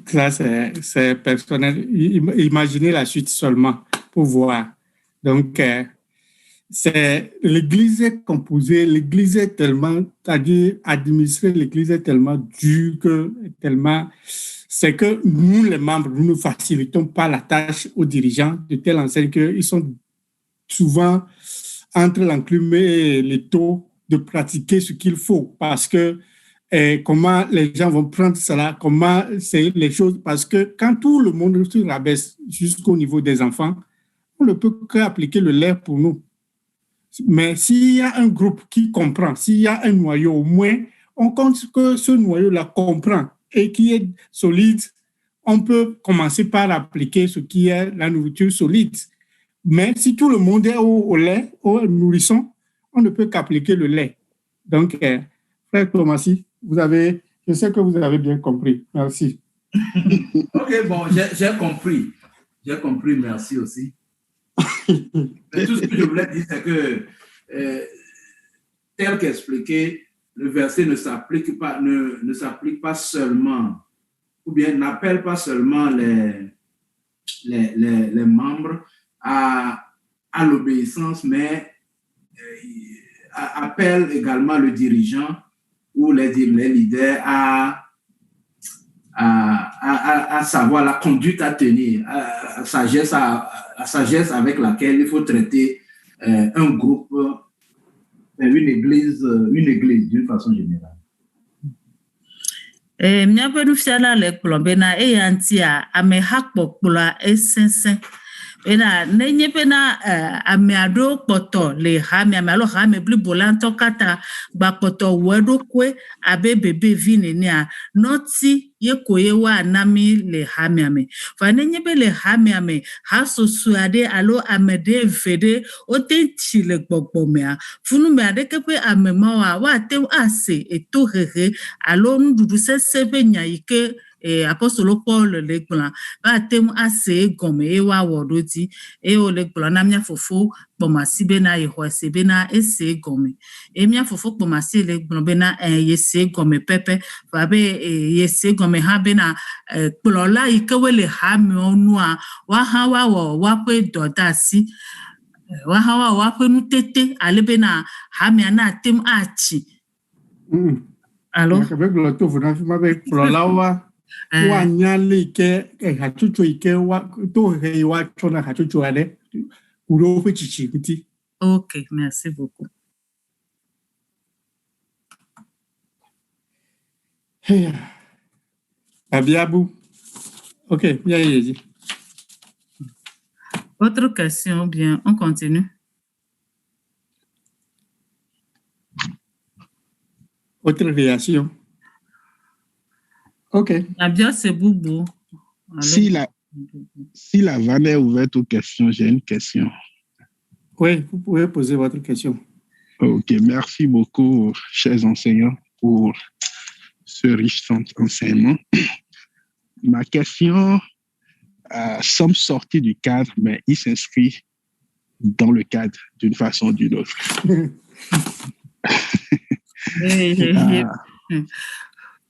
Ça c'est personnel. Imaginez la suite seulement pour voir. Donc c'est l'église est composée, l'église est tellement, c'est-à-dire administrer l'église est tellement dur que tellement c'est que nous, les membres, nous ne facilitons pas la tâche aux dirigeants de telle enseigne qu'ils sont souvent entre l'enclume et les taux de pratiquer ce qu'il faut. Parce que comment les gens vont prendre cela, comment c'est les choses. Parce que quand tout le monde se rabaisse jusqu'au niveau des enfants, on ne peut qu'appliquer le lait pour nous. Mais s'il y a un groupe qui comprend, s'il y a un noyau, au moins, on compte que ce noyau-là comprend et qui est solide, on peut commencer par appliquer ce qui est la nourriture solide. Mais si tout le monde est au lait, au nourrisson, on ne peut qu'appliquer le lait. Donc, frère Pomasi, je sais que vous avez bien compris. Merci. OK, bon, j'ai compris. J'ai compris, merci aussi. Mais tout ce que je voulais dire, c'est que, tel qu'expliqué, le verset ne s'applique pas seulement, ou bien n'appelle pas seulement les membres à l'obéissance, mais appelle également le dirigeant ou les leaders à savoir la conduite à tenir, la sagesse avec laquelle il faut traiter un groupe, une église d'une façon générale. Miabe nufiala le kplɔ bena eya ŋutia ameha kpɔkplɔa esesẽ bena nenye bena ame aɖewo kpɔtɔ le hame ame alo hame blibo la ŋutɔ katã gbakpɔtɔ wɔ eɖokue abe bebevi nenea nɔti ye ko ye woana mi le hamea me. Va nenye be le hamea me hasoso aɖe alo ame ɖe eve ɖe wote tsi le gbɔgbɔ mea funume aɖeke ƒe ame mawoa woate ŋu ase etohehe alo nuɖuɖu sese ƒe nya yi ke apostolo Paul le gblɔa woate ŋu ase egɔme eye woawɔ ɖo dzi eye wole gblɔ na mía fofo kpɔmasi bena yexɔ ese bena ese egɔme eye mía fofo kpɔmasi le gblɔ bena yese egɔme pɛpɛ vabe yese egɔme hã bena kplɔla yi ke wole hamewo nua woahã woawɔ woaƒe dɔdeasi woahã woawɔ woaƒe nutete ale bena hamea nate ŋu atsi. Alo? Gblɔ to vo na fi ma be kplɔlawoa woanyali ke hatsotso yi ke tohehe yi woatsɔ na hatsotso aɖe ku ɖe woƒe tsitsi ŋuti. Ok, merci beaucoup. Abiabu. Ok, bien Yézi. Autre question, bien, on continue. Autre réaction. Ok. Bien, c'est Boubou. Si la vanne est ouverte aux questions, j'ai une question. Oui, vous pouvez poser votre question. Ok, merci beaucoup, chers enseignants, pour ce riche enseignement. Ma question semble sortir du cadre, mais il s'inscrit dans le cadre d'une façon ou d'une autre.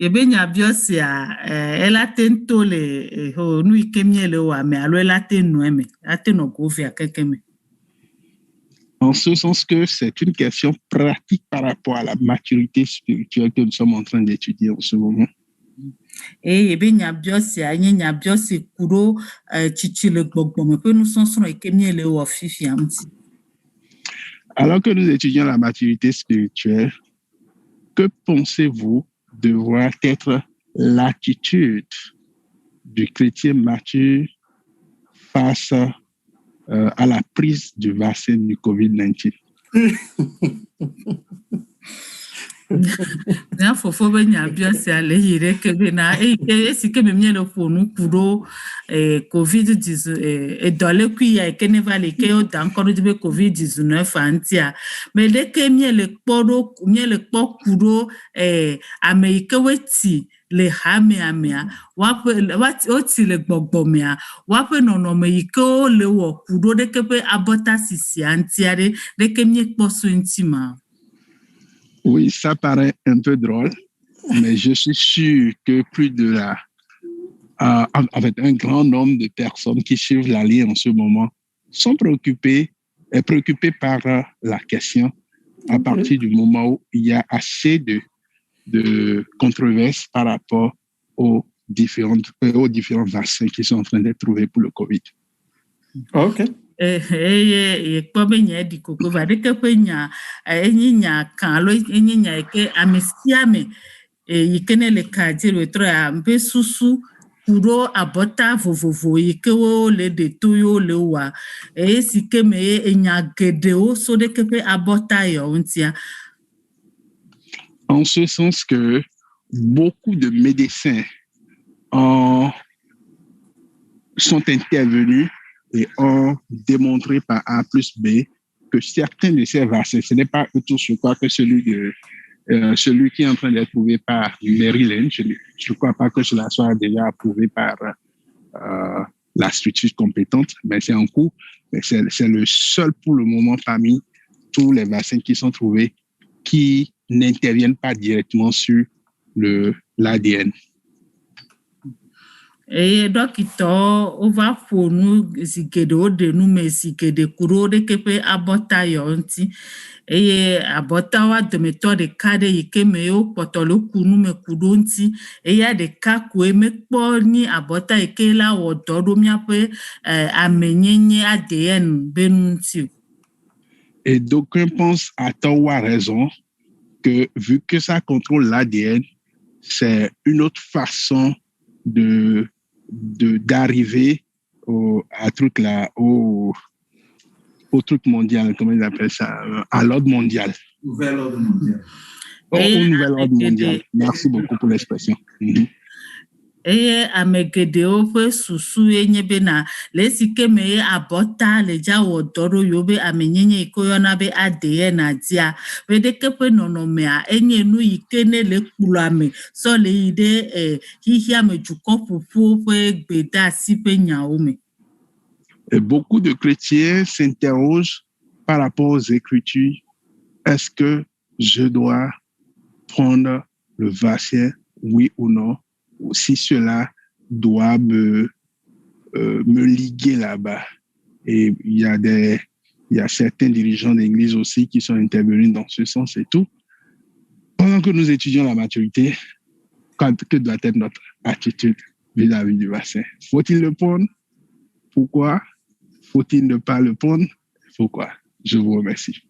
Yebenya biosia ela tento le ho nu ikemie le wa me alo ela tenu eme ateno govia kekeme. En ce sens que c'est une question pratique par rapport à la maturité spirituelle que nous sommes en train d'étudier en ce moment. Yebenya biosia nyenya biosi kuro chichi le gbogbomo pe nous sommes ikemie le wa fifi amti. Alors que nous étudions la maturité spirituelle, que pensez-vous devoir être l'attitude du chrétien mature face à la prise du vaccin du COVID-19? Na fofo be nya biosi ale yire ke be na esi ke me le fonu kuro COVID-19 dole kui ya ke ne vale ke o dan kono be COVID-19 antia me de ke le kuro Amerika weti le hamea wat oti le gbogbomea wape nonome yi ke o le wo kuro de ke pe abota sisi antia de ke kposo intima. Oui, ça paraît un peu drôle, mais je suis sûr que avec un grand nombre de personnes qui suivent la ligne en ce moment sont préoccupées par la question à partir du moment où il y a assez de controverses par rapport aux différents vaccins qui sont en train d'être trouvés pour le COVID. Ok. Kpɔbenya di koko va ɖeke ƒe nya nya kan alo nya ke amesiame yi ke ne le kadzi retroa mbe susu kuro abɔta vovovo yi ke wo le de to yo le wa si ke me nya geɖewo so ɖeke ƒe abɔta yawo ŋutia. En ce sens que beaucoup de médecins sont intervenus et ont démontré par A plus B que certains de ces vaccins, ce n'est pas eux tous, je crois que celui qui est en train d'être approuvé par Maryland, je ne crois pas que cela soit déjà approuvé par la structure compétente, mais c'est en cours. C'est le seul pour le moment parmi tous les vaccins qui sont trouvés qui n'interviennent pas directement sur l'ADN. Et donc, on va pour nous, si que de nous, mais si que de courroux de kepe abota yonti. Et abota wa de méthode de cadre y que me yo potolo kunu me kudonti. Et y a des cas kwe me ni abota y que la o dodo miape amenyenye ADN benunti. Et d'aucuns pensent à tort ou à raison que vu que ça contrôle l'ADN, c'est une autre façon d'arriver au truc là, au truc mondial, comment ils appellent ça, à l'ordre mondial. Nouvel ordre mondial. Au nouvel ordre mondial. Merci beaucoup pour l'expression. Et amegedeo fe susu enye bena lesi keme abota leja wodoro yobe amenyenye ikoyona be ADN adia vede kepe nonomea enye nu ikene le kulame so le ide hihia me juko pupu fe gbeda sipe nyaome. Et beaucoup de chrétiens s'interrogent par rapport aux Écritures. Est-ce que je dois prendre le vaccin, oui ou non? Ou si cela doit me liguer là-bas. Et il y a certains dirigeants d'église aussi qui sont intervenus dans ce sens et tout. Pendant que nous étudions la maturité, que doit être notre attitude vis-à-vis du vaccin? Faut-il le prendre? Pourquoi? Faut-il ne pas le prendre? Pourquoi? Je vous remercie.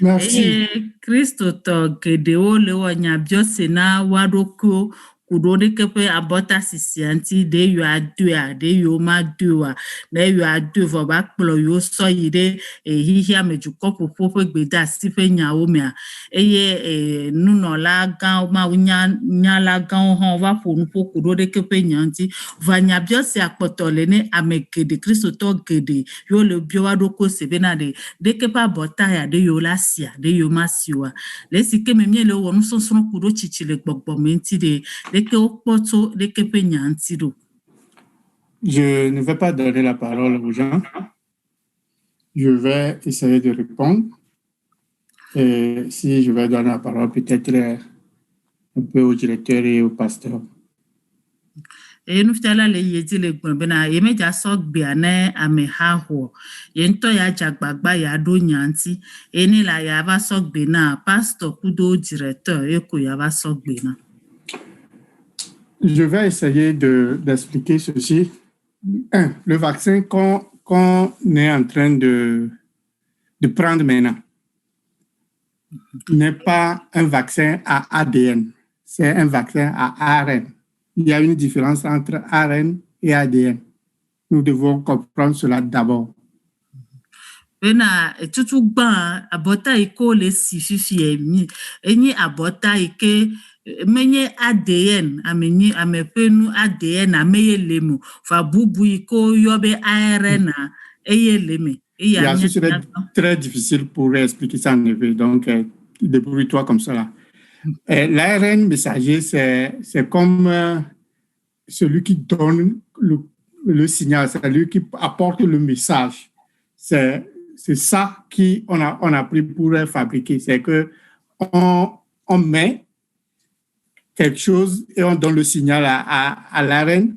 Merci. Christo to gedeo le wanyabio sena wadoko kudode kepe abota sisianti de yo adua de yo madua de yo adua ba kplo yo so yide hihia mejuko popo gbeda sife nyaomia eye nuno la gan ma nya la gan ho va fonu po kudode kepe nyanti vanyabio se akpotole ne amekede Kristo to gede yo le bio wadoko sebena de kepa bota ya de yo lasia de yo masiwa le sike memie le wonu sonson kudo chichile gbogbo menti de Je ne vais pas donner la parole aux gens. Je vais essayer de répondre. Et si je vais donner la parole, peut-être un peu au directeur et au pasteur. Et nous faisons les yédi les gbena yeme ja sok biane amehaho yento ya jagbagba ya do nyanti eni la ya va sok bena pasteur kudo directeur eko ya va sok bena. Je vais essayer d'expliquer ceci. Le vaccin qu'on est en train de prendre maintenant n'est pas un vaccin à ADN, c'est un vaccin à ARN. Il y a une différence entre ARN et ADN. Nous devons comprendre cela d'abord. Bena tutu gba abota iko le sififi eni abota ike menye ADN amenye amepenu ADN ameye lemu fa bubu iko yobe ARN eye leme Bien sûr, c'est très difficile pour expliquer ça en effet, donc débrouille-toi comme ça là. L'ARN messager, c'est comme celui qui donne le signal, c'est celui qui apporte le message. C'est ça qu'on a pris pour fabriquer. C'est qu'on met quelque chose et on donne le signal à l'ARN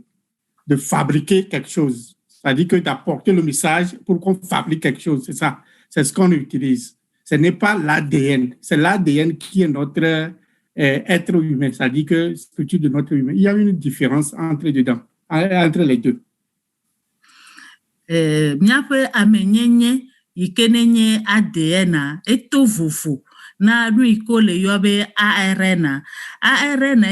de fabriquer quelque chose. C'est-à-dire que d'apporter le message pour qu'on fabrique quelque chose. C'est ça. C'est ce qu'on utilise. Ce n'est pas l'ADN. C'est l'ADN qui est notre être humain. C'est-à-dire que structure de notre humain. Il y a une différence entre les deux. Miape amenyenye ikenenye ADN eto vufu na nu ikole yobe ARN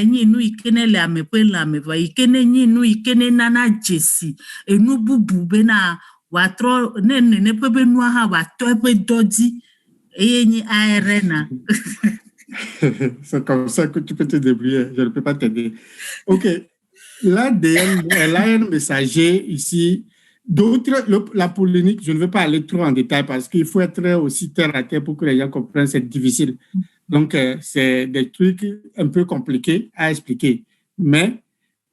nyi nu ikene le amepe la meva ikene nyi nu ikene nana jesi enu bubu be na watro ne pebe nu ha watro pe dodi nyi ARN. C'est comme ça que tu peux te débrouiller. Je ne peux pas t'aider. OK. L'ARN messager ici. D'autres, la polémique, je ne vais pas aller trop en détail parce qu'il faut être aussi terre à terre pour que les gens comprennent, c'est difficile. Donc, c'est des trucs un peu compliqués à expliquer. Mais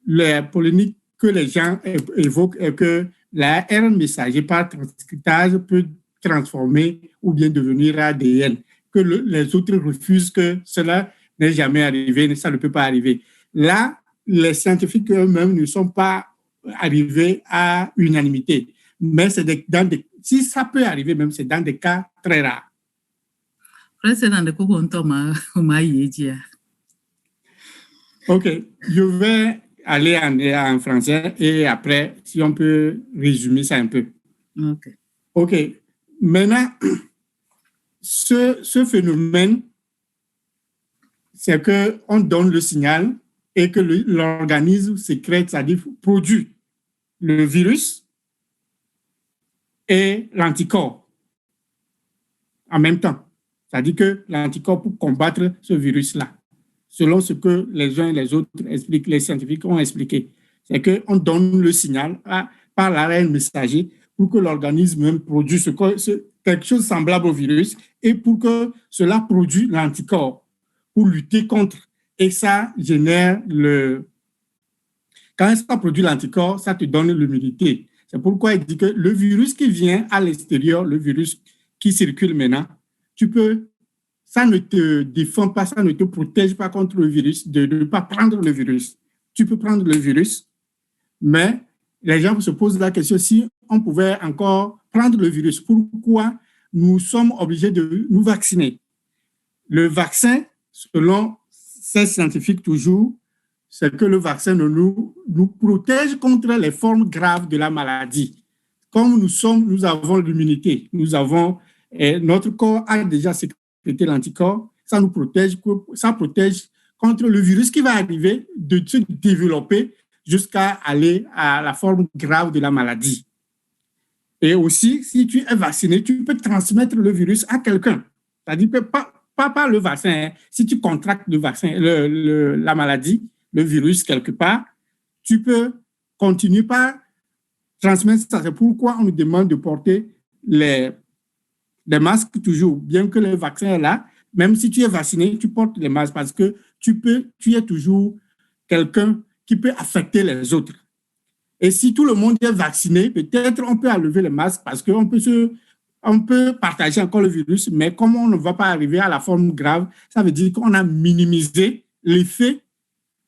la polémique que les gens évoquent est que l'ARN messager par transcriptage peut transformer ou bien devenir ADN. Que les autres refusent que cela n'est jamais arrivé, ça ne peut pas arriver. Là, les scientifiques eux-mêmes ne sont pas arrivés à unanimité. Mais si ça peut arriver, même c'est dans des cas très rares. Ok, je vais aller en français et après, si on peut résumer ça un peu. Ok, maintenant, ce phénomène, c'est qu'on donne le signal et que l'organisme sécrète, c'est-à-dire produit le virus et l'anticorps en même temps. C'est-à-dire que l'anticorps pour combattre ce virus-là, selon ce que les uns et les autres expliquent, les scientifiques ont expliqué, c'est qu'on donne le signal par l'ARN messager pour que l'organisme même produise quelque chose semblable au virus et pour que cela produise l'anticorps pour lutter contre. Et ça génère Quand ça produit l'anticorps, ça te donne l'immunité. C'est pourquoi il dit que le virus qui vient à l'extérieur, le virus qui circule maintenant, ça ne te défend pas, ça ne te protège pas contre le virus, de ne pas prendre le virus. Tu peux prendre le virus, mais les gens se posent la question si on pouvait encore prendre le virus. Pourquoi nous sommes obligés de nous vacciner? Le vaccin, selon ces scientifiques toujours, c'est que le vaccin nous protège contre les formes graves de la maladie. Comme nous avons l'immunité, notre corps a déjà sécrété l'anticorps, ça protège contre le virus qui va arriver de se développer jusqu'à aller à la forme grave de la maladie. Et aussi, si tu es vacciné, tu peux transmettre le virus à quelqu'un. C'est-à-dire que pas le vaccin. Si tu contractes le vaccin, la maladie, le virus quelque part, tu peux continuer par transmettre ça. C'est pourquoi on nous demande de porter les masques toujours. Bien que le vaccin est là, même si tu es vacciné, tu portes les masques parce que tu es toujours quelqu'un qui peut affecter les autres. Et si tout le monde est vacciné, peut-être on peut enlever les masques parce qu'on peut partager encore le virus, mais comme on ne va pas arriver à la forme grave, ça veut dire qu'on a minimisé l'effet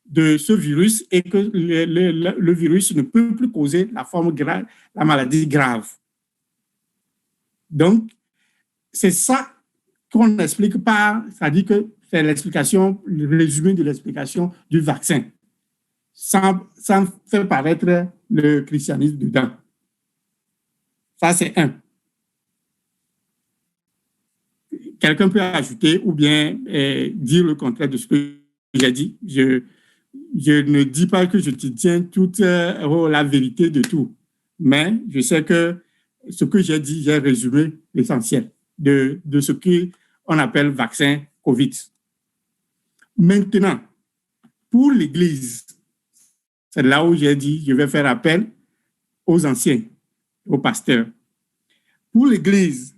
de ce virus et que le virus ne peut plus causer la forme grave, la maladie grave. Donc, c'est ça qu'on explique par, c'est-à-dire que c'est l'explication, le résumé de l'explication du vaccin, sans faire paraître le christianisme dedans. Ça, c'est un. Quelqu'un peut ajouter ou bien dire le contraire de ce que j'ai dit. Je ne dis pas que je te tiens toute la vérité de tout, mais je sais que ce que j'ai dit, j'ai résumé l'essentiel de ce qu'on appelle vaccin COVID. Maintenant, pour l'Église, c'est là où j'ai dit, je vais faire appel aux anciens, aux pasteurs. Pour l'Église,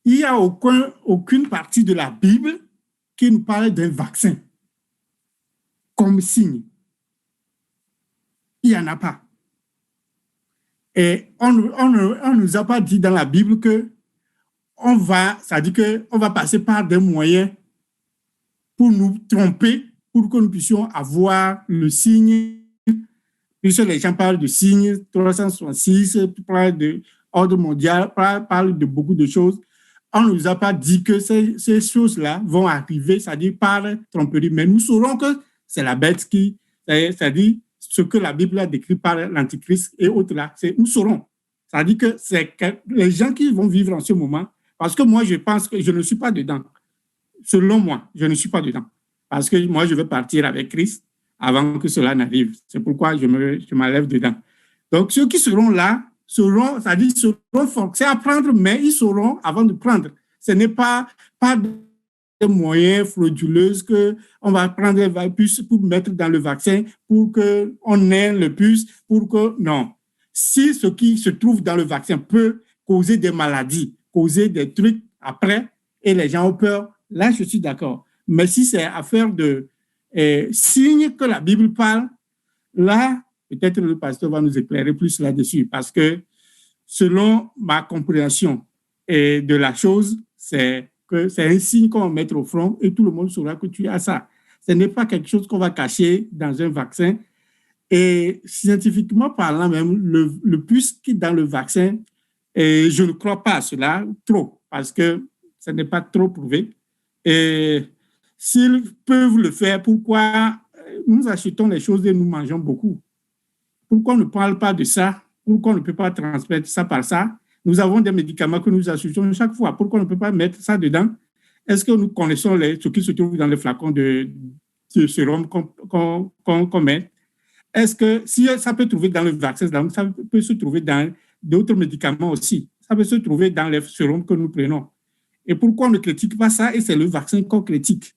il n'y a aucune partie de la Bible qui nous parle d'un vaccin comme signe. Il n'y en a pas. Et on ne nous a pas dit dans la Bible c'est-à-dire qu'on va passer par des moyens pour nous tromper, pour que nous puissions avoir le signe. Puisque les gens parlent de signes, 366, parlent de ordre mondial, parlent de beaucoup de choses. On ne nous a pas dit que ces choses-là vont arriver, c'est-à-dire par tromperie. Mais nous saurons que c'est la bête c'est-à-dire ce que la Bible a décrit par l'Antichrist et autres là, nous saurons. C'est-à-dire que c'est les gens qui vont vivre en ce moment, parce que moi, je pense que je ne suis pas dedans. Selon moi, je ne suis pas dedans. Parce que moi, je vais partir avec Christ avant que cela n'arrive. C'est pourquoi je m'enlève dedans. Donc, ceux qui seront là, seront forcés à prendre, mais ils sauront avant de prendre. Ce n'est pas des moyens frauduleux qu'on va prendre le puce pour mettre dans le vaccin, pour qu'on ait le puce, non. Si ce qui se trouve dans le vaccin peut causer des maladies, causer des trucs après, et les gens ont peur, là, je suis d'accord. Mais si c'est affaire de signes que la Bible parle, là, peut-être le pasteur va nous éclairer plus là-dessus, parce que selon ma compréhension de la chose, c'est que c'est un signe qu'on va mettre au front et tout le monde saura que tu as ça. Ce n'est pas quelque chose qu'on va cacher dans un vaccin. Et scientifiquement parlant même, le plus qui est dans le vaccin, et je ne crois pas à cela trop, parce que ce n'est pas trop prouvé. Et s'ils peuvent le faire, pourquoi nous achetons les choses et nous mangeons beaucoup? Pourquoi on ne parle pas de ça? Pourquoi on ne peut pas transmettre ça par ça? Nous avons des médicaments que nous achetons chaque fois. Pourquoi on ne peut pas mettre ça dedans? Est-ce que nous connaissons ce qui se trouve dans les flacons de sérum qu'on met? Est-ce que si ça peut se trouver dans le vaccin, ça peut se trouver dans d'autres médicaments aussi? Ça peut se trouver dans les sérums que nous prenons. Et pourquoi on ne critique pas ça? Et c'est le vaccin qu'on critique.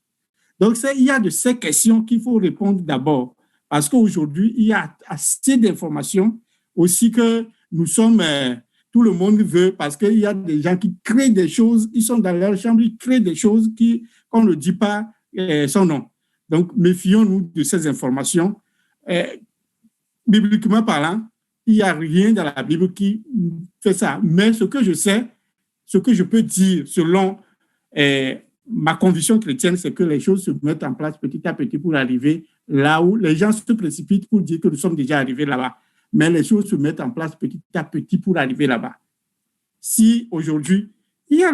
Donc, il y a de ces questions qu'il faut répondre d'abord. Parce qu'aujourd'hui, il y a assez d'informations aussi que nous sommes, tout le monde veut, parce qu'il y a des gens qui créent des choses, ils sont dans leur chambre, ils créent des choses qu'on ne dit pas son nom. Donc, méfions-nous de ces informations. Bibliquement parlant, il n'y a rien dans la Bible qui fait ça. Mais ce que je sais, ce que je peux dire selon ma conviction chrétienne, c'est que les choses se mettent en place petit à petit pour arriver là où les gens se précipitent pour dire que nous sommes déjà arrivés là-bas. Mais les choses se mettent en place petit à petit pour arriver là-bas. Si aujourd'hui, il y a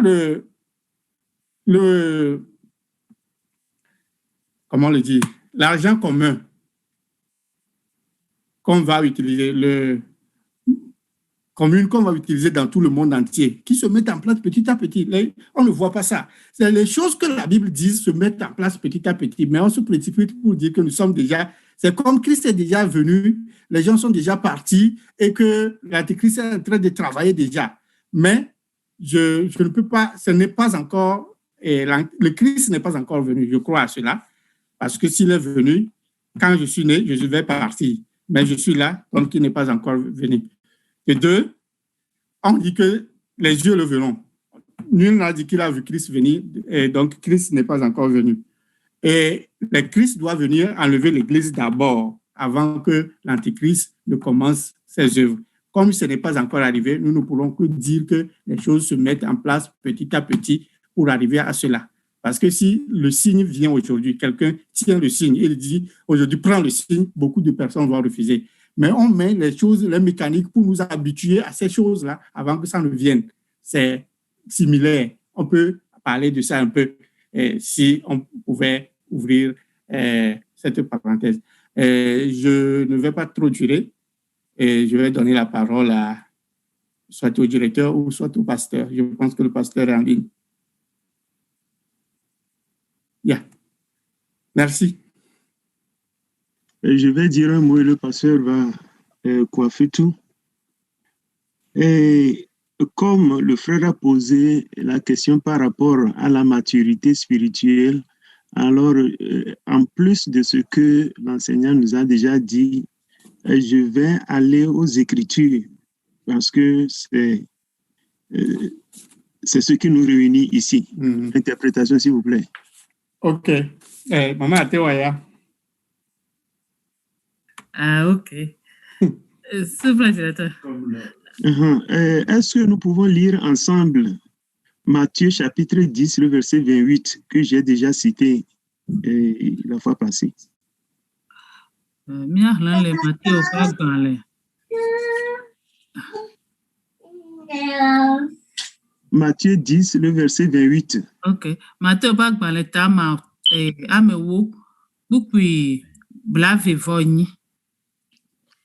comment le dire, l'argent commun qu'on va utiliser, commune qu'on va utiliser dans tout le monde entier, qui se mettent en place petit à petit. On ne voit pas ça. C'est les choses que la Bible dit se mettent en place petit à petit, mais on se précipite pour dire que nous sommes déjà... C'est comme Christ est déjà venu, les gens sont déjà partis et que l'Antéchrist est en train de travailler déjà. Mais je ne peux pas, ce n'est pas encore... le Christ n'est pas encore venu, je crois à cela, parce que s'il est venu, quand je suis né, je vais partir. Mais je suis là, donc il n'est pas encore venu. Et deux, on dit que les yeux le verront. Nul n'a dit qu'il a vu Christ venir, et donc Christ n'est pas encore venu. Et le Christ doit venir enlever l'Église d'abord, avant que l'Antéchrist ne commence ses œuvres. Comme ce n'est pas encore arrivé, nous ne pourrons que dire que les choses se mettent en place petit à petit pour arriver à cela. Parce que si le signe vient aujourd'hui, quelqu'un tient le signe et il dit aujourd'hui prends le signe, beaucoup de personnes vont refuser. Mais on met les choses, les mécaniques pour nous habituer à ces choses-là avant que ça ne vienne. C'est similaire. On peut parler de ça un peu si on pouvait ouvrir cette parenthèse. Je ne vais pas trop durer et je vais donner la parole soit au directeur ou soit au pasteur. Je pense que le pasteur est en ligne. Yeah. Merci. Je vais dire un mot et le pasteur va coiffer tout. Et comme le frère a posé la question par rapport à la maturité spirituelle, alors en plus de ce que l'enseignant nous a déjà dit, je vais aller aux Écritures parce que c'est ce qui nous réunit ici. Interprétation, s'il vous plaît. OK. Maman Atewaya. Ah, OK. S'il vous plaît, directeur. Est-ce que nous pouvons lire ensemble Matthieu chapitre 10, le verset 28, que j'ai déjà cité la fois passée? Matthieu 10, le verset 28. OK. Matthieu Bagbalé Tama Amewo Bukui Blavevoni.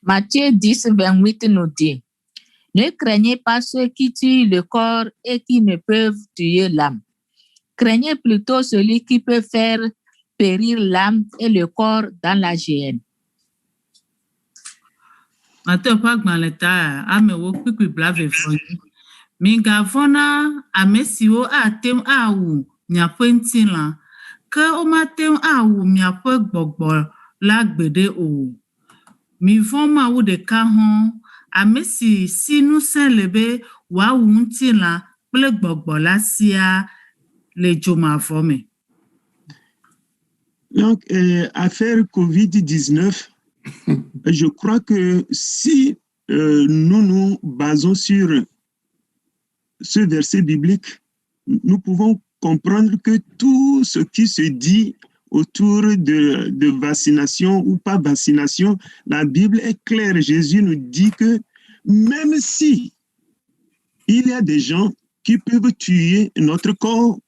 Matthieu 10, 28 nous dit: Ne craignez pas ceux qui tuent le corps et qui ne peuvent tuer l'âme. Craignez plutôt celui qui peut faire périr l'âme et le corps dans la géhenne. Matthieu Bagbalé Tama Amewo Bukui Blavevoni. Mingavona amesiwo atem awu miapointi la ke o matem awu miapo gbogbo la gbede o mi von ma wu de ka hon amesi sinu sen lebe wa wunti la ple gbogbo la sia le joma vome. Donc affaire COVID-19, je crois que si nous nous basons sur ce verset biblique, nous pouvons comprendre que tout ce qui se dit autour de vaccination ou pas vaccination. La Bible est claire. Jésus nous dit que même si il y a des gens qui peuvent tuer notre corps,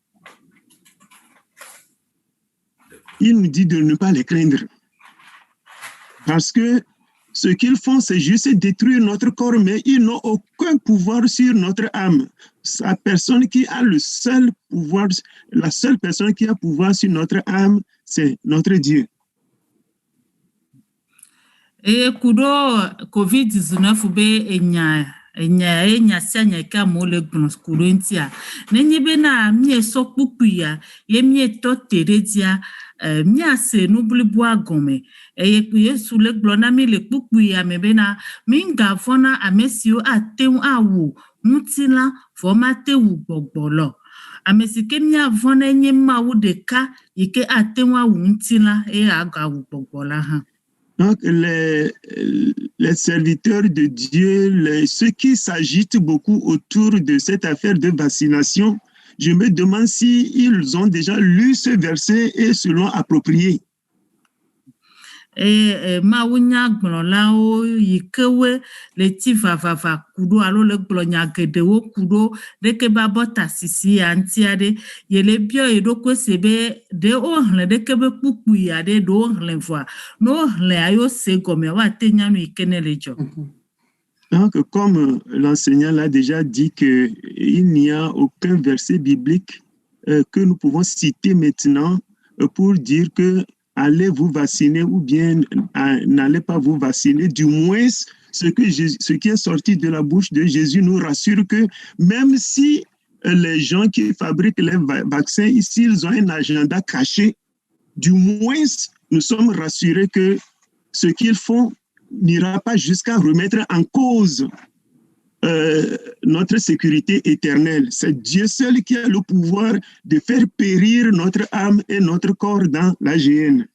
il nous dit de ne pas les craindre. Parce que ce qu'ils font, c'est juste détruire notre corps, mais ils n'ont aucun pouvoir sur notre âme. La personne qui a le seul pouvoir, la seule personne qui a pouvoir sur notre âme, c'est notre Dieu. Et kudo COVID-19 be enya sanya ka mo le gnos kudo ntia. Nenye be na mie sokpupu ya, ye mie to teredia, mia se nubli boa gome. Ye sous le glona mi le pupu ya me be na minga fona amesio ateu awu mutila formate wu gbogbolo. Amesike mia vona nye ma wu deka yike ateu awu mutila aga wu gbogbola ha. Donc, les serviteurs de Dieu, ceux qui s'agitent beaucoup autour de cette affaire de vaccination, je me demande s'ils ont déjà lu ce verset et se l'ont approprié. Mawunya glolao yikewe leti vavava kudo alo le glonya gedewo kudo deke babota sisi antiade yele bio edoko sebe de ohle deke be pupu ya de do ohle voa no ohle ayo se gome wa tenya no ikenelejo. Donc, comme l'enseignant l'a déjà dit qu'il n'y a aucun verset biblique que nous pouvons citer maintenant pour dire que allez vous vacciner ou bien n'allez pas vous vacciner. Du moins, ce qui est sorti de la bouche de Jésus nous rassure que même si les gens qui fabriquent les vaccins ici, ils ont un agenda caché, du moins, nous sommes rassurés que ce qu'ils font n'ira pas jusqu'à remettre en cause notre sécurité éternelle. C'est Dieu seul qui a le pouvoir de faire périr notre âme et notre corps dans la géhenne.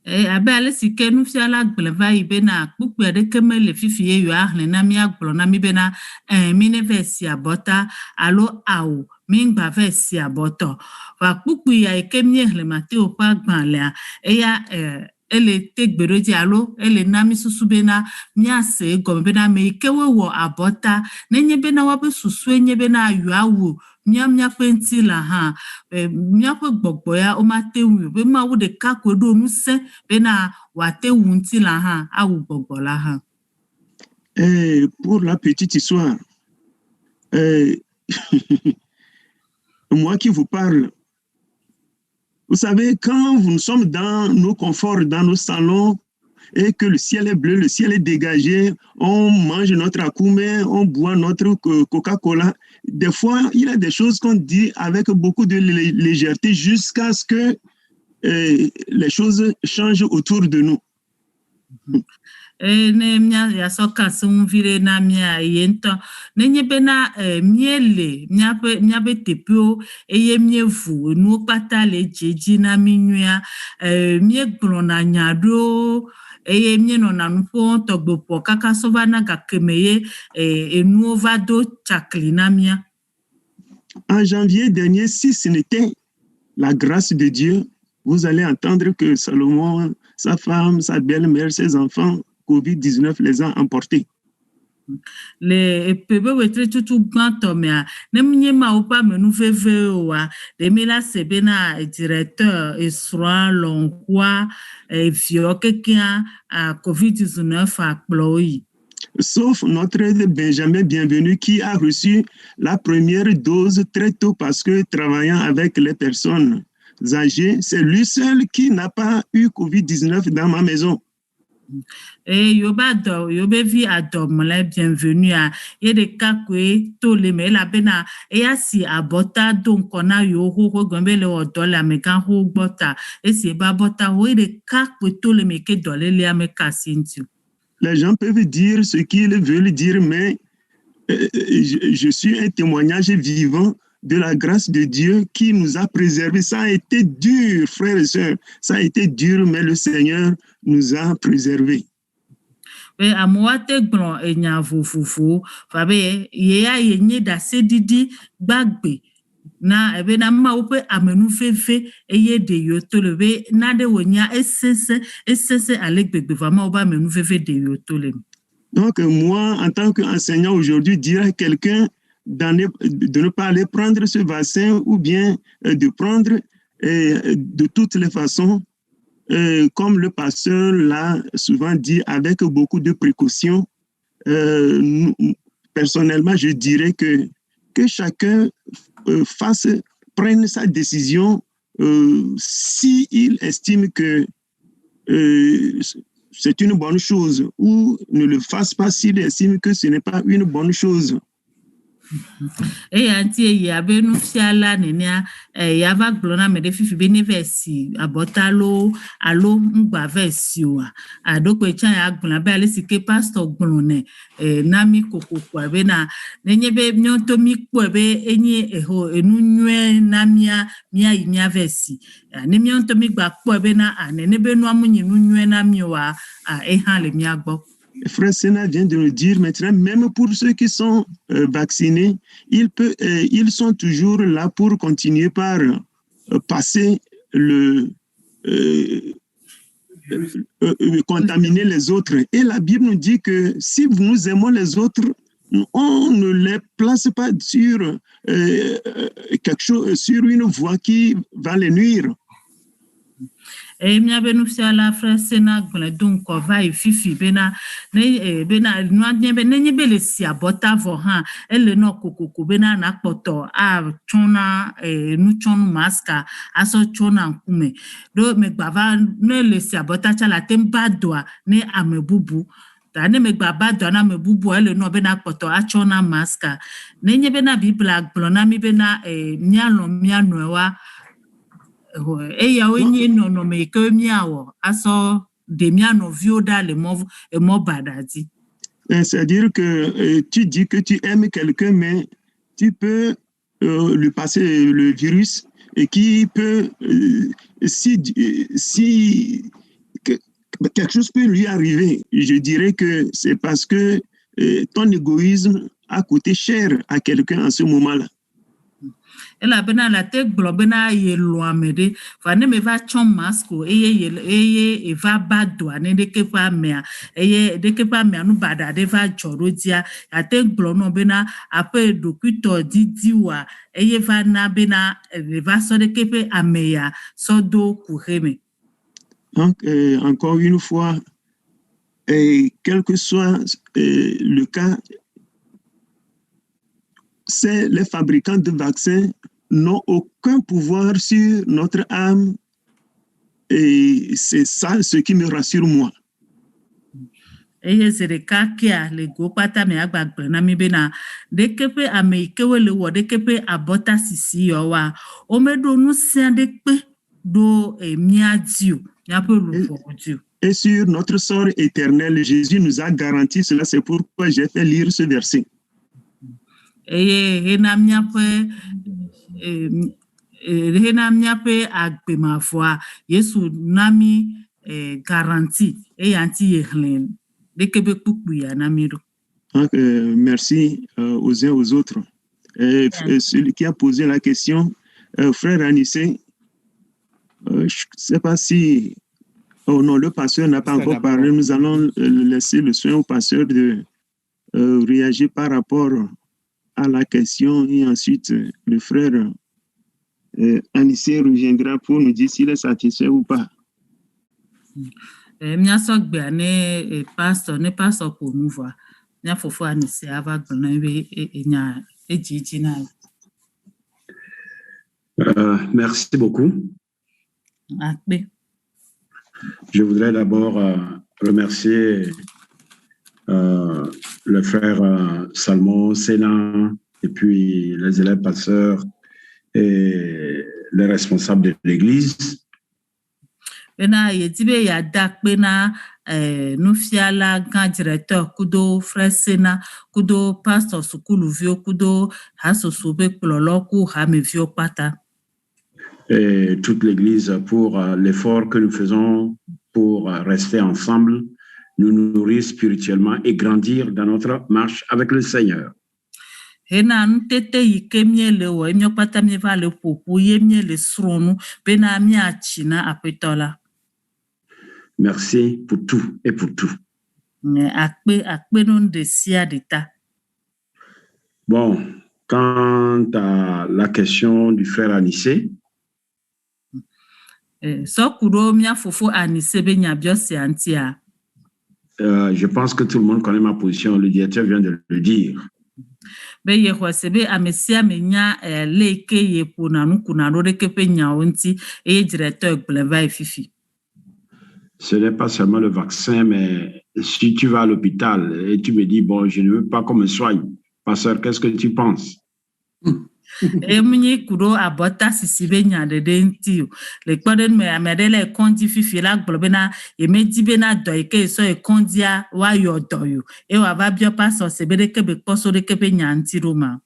Abele sike nu fiala gbleva ibena kpukpe de keme le fifie yo ahle na mi agblo na mi bena mine versi abota alo awo mingba versi aboto va kpukpe ya ekemie le mateo pa gbanle eya ele tegbero di alo ele nami susu bena miase gome bena me ikewe wo abota nenye bena wabe susu enye bena yuawu mia penti la ha mia pe gbogbo ya o ma tewu be ma wo de ka kodo nuse bena wa tewu nti la ha awu gbogbo la ha. Pour la petite histoire, moi qui vous parle, vous savez, quand nous sommes dans nos conforts, dans nos salons, et que le ciel est bleu, le ciel est dégagé, on mange notre akoumé, on boit notre Coca-Cola. Des fois, il y a des choses qu'on dit avec beaucoup de légèreté jusqu'à ce que les choses changent autour de nous. Ne mia ya soka sumvire na mia yento nenye bena miele mia be tepio eye mievu nu pata le jeji na minua mie glona nyado eye mie no na nupo togbopo kaka sova na gakemeye enu vado chakli na mia. En janvier dernier, si ce n'était la grâce de Dieu, vous allez entendre que Salomon, sa femme, sa belle-mère, ses enfants, COVID-19 les a emportés. Le pebe wetre tutu gbanto mea nemnye ma opa menu veve wa de mela sebena directeur Esroa Longwa vio quelqu'un à COVID-19 à Chloé. Sauf notre Benjamin Bienvenu qui a reçu la première dose très tôt parce que travaillant avec les personnes âgées, c'est lui seul qui n'a pas eu COVID-19 dans ma maison. Et yobe vi adomle bienvenue à yede kakwe to le me la bena e asi abota donc ona yo ho gombe le odola me kan ho bota e si ba bota ho yede kakwe to le me ke dole le ame kasintu. Les gens peuvent dire ce qu'ils veulent dire, mais je suis un témoignage vivant de la grâce de Dieu qui nous a préservés. Ça a été dur, frères et sœurs. Ça a été dur, mais le Seigneur nous a préservés. We amoate glon enya fufufu fabe ye ya yenye da sedidi gbagbe na ebe na ma upe amenu fefe eye de yoto le be na de wonya essence alegbegbe vraiment oba amenu fefe de yoto le. Donc moi en tant qu'enseignant aujourd'hui dirais à quelqu'un de ne pas aller prendre ce vaccin ou bien de prendre de toutes les façons comme le pasteur l'a souvent dit avec beaucoup de précautions. Personnellement je dirais que chacun prenne sa décision s'il estime que c'est une bonne chose ou ne le fasse pas s'il estime que ce n'est pas une bonne chose. Et anti ya benu fiala nenia ya va glona me de fifi benevesi abotalo alo ngba versi wa adoko echa ya glona be ale sike pastor glone nami kokoko be na nenye be nyonto mi kpo be enye eho enunwe namia mia imia versi ne nyonto mi gba kpo be na anene be nu amunyi nunwe nami wa ehan le mi agbo. Frère Sena vient de le dire maintenant, même pour ceux qui sont vaccinés, ils sont toujours là pour continuer par passer contaminer les autres. Et la Bible nous dit que si nous aimons les autres, on ne les place pas sur quelque chose, sur une voie qui va les nuire. Et mia benu fiala frère Sena gole donc va fifi bena nenye be le si abota vo han ele no kokoko bena na kpoto a chona nu chonu maska aso chona nkume do me gbava ne le si abota cha la temba doa ne amebubu ta ne me gbaba doa na mebubu ele no bena kpoto a chona maska nenye bena bibla glona mi bena miano wa eya onye no me ke miawo aso de miano vioda le mo badadi. C'est-à-dire que tu dis que tu aimes quelqu'un mais tu peux lui passer le virus et qui peut si quelque chose peut lui arriver, je dirais que c'est parce que ton égoïsme a coûté cher à quelqu'un en ce moment-là. La bena la te globena ye loamede fa ne me va chon masko eye va badwa ne de ke pa mea eye de ke pa mea nu bada de va chorodia ya te glono bena ape dokuto didiwa eye va na bena va so de ke pe ameya so do kuheme. Donc encore une fois quel que soit le cas, c'est les fabricants de vaccins n'ont aucun pouvoir sur notre âme et c'est ça ce qui me rassure moi. Eye zereka kia le gopata me agbagbe na mi bena dekepe ameikewe le wo dekepe abota sisi yo wa o medo nu sian dekpe do miadio nya pe lu fodio. Et sur notre sort éternel, Jésus nous a garanti cela, c'est pourquoi j'ai fait lire ce verset. Henamia pe agbe ma foi Yesu nami garanti et anti yehlen de kebe kuku ya namiro. Merci aux uns aux autres. Celui qui a posé la question, frère Anissé, je ne sais pas si non, le pasteur n'a pas encore parlé. Nous allons laisser le soin au pasteur de réagir par rapport à la question et ensuite le frère Anissé reviendra pour nous dire s'il est satisfait ou pas. Mia sogbe ne pastor ne pastor pour nous voir. Mia fofo Anissé ava gbona nya ejiji na. Merci beaucoup. Je voudrais d'abord remercier le frère Salmon, Sena, et puis les élèves pasteurs et les responsables de l'Église. Bena yedibe ya dakpena nufiala grand directeur kudo frère Sena kudo pasteur sukulu vio kudo hasosobe kloloku hamevio pata. Et toute l'Église pour l'effort que nous faisons pour rester ensemble, nous nourrir spirituellement et grandir dans notre marche avec le Seigneur. Hena ntete yike miele wo emiokpata mieva le popo ye miele sronu bena miachina apetola. Merci pour tout et pour tout. Akpe non de sia deta. Bon, quant à la question du frère Anissé, je pense que tout le monde connaît ma position. Le directeur vient de le dire. Ce n'est pas seulement le vaccin, mais si tu vas à l'hôpital et tu me dis, bon, je ne veux pas qu'on me soigne, pasteur, qu'est-ce que tu penses? Et muni kudo abota sisibe nyade dentio le kpoden me amedele kondi fifi la globena e medibena doike so e kondia wa yodoyo e wa va bio paso sebede kebe poso de kebe nyanti roma.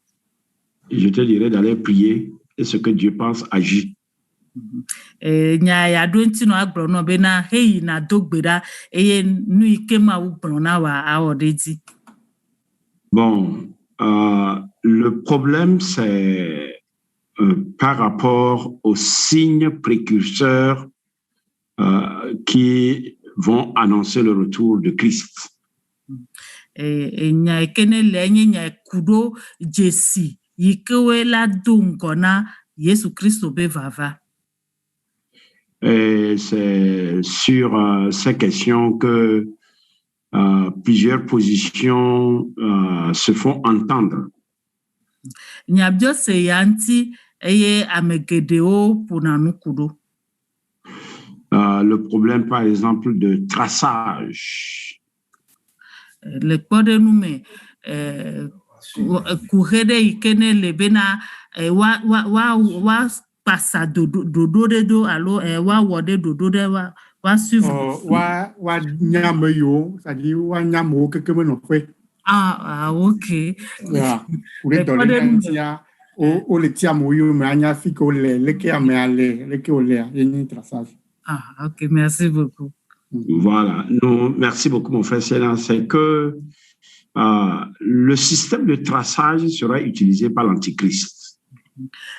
Je te dirais d'aller prier et ce que Dieu pense agit. Nya ya donti no agbono bena hey na dogbeda eye nu ikema ugbona wa aodedi. Bon, le problème, c'est par rapport aux signes précurseurs qui vont annoncer le retour de Christ. Et c'est sur ces questions que plusieurs positions se font entendre. Le problème, par exemple, de traçage. Le ah, ok. Yeah. Le ah, ok, merci beaucoup. Voilà. Non, merci beaucoup, mon frère Célan. C'est que le système de traçage sera utilisé par l'Antichrist.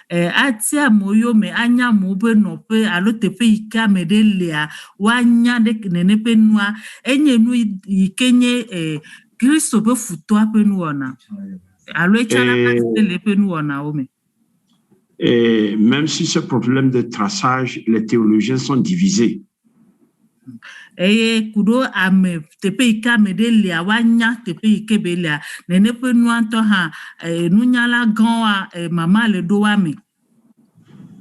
Atia moyo me anya mobe nope alo tepe ikame de lea wanya de nenepe noa enye nu ikenye Christo be futoa pe nuona alo echala paste le pe nuona ome. Et même si ce problème de traçage, les théologiens sont divisés. Kudo ame tepe ikame de lea wanya tepe ikebe lea nenepe nuanto ha nunyala ganwa mama le doame.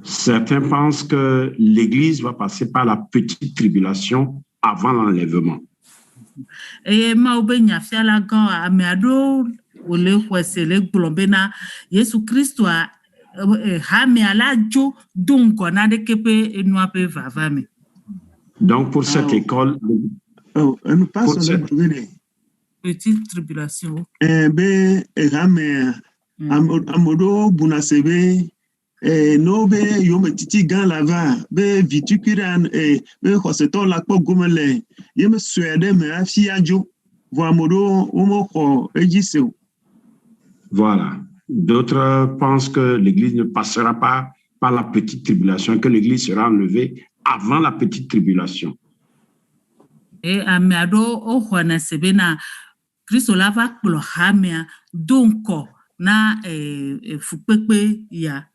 Certains pensent que l'Église va passer par la petite tribulation avant l'enlèvement. Ma obenya fiala ganwa ame ado ole kwese le gblobena Yesu Kristo ha me alajo dongo na de kepe enua pe vavame. Donc, pour cette école, nous passons la petite tribulation. Amodo bunasebe no be yome titi gan lava be vitukiran be hoseto la po gomele yeme suede me afiajo vo amodo omoko ejiseu. Voilà. D'autres pensent que l'Église ne passera pas par la petite tribulation, que l'Église sera enlevée avant la petite tribulation. Et amiado ohwana sebena Kristo lava kplo hamia donko na fukpepe ya.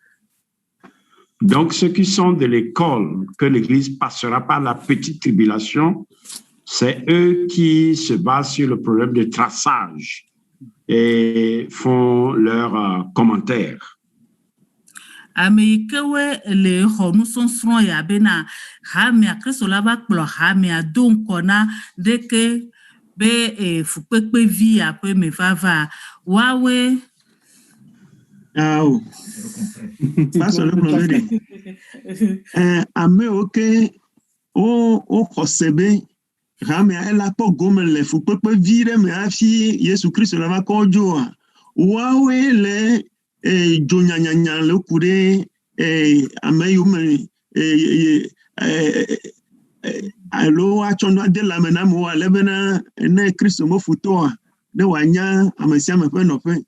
Donc ceux qui sont de l'école que l'Église passera par la petite tribulation, c'est eux qui se basent sur le problème de traçage et font leurs commentaires. Ameikewe le honu sonsron ya bena hamia Kristo lava kplo hamia donko na deke be fukpepe vi ape me vava wawe Face le problème. Ame oke o kosebe hamia ela po gomele fukpepe vire me afi Yesu Kristo lava kojo wawe le jonyanyanya le kure ameyume alo achondo de la menamo alebena ne Kristo mo futoa de wanya amasia me pe no pe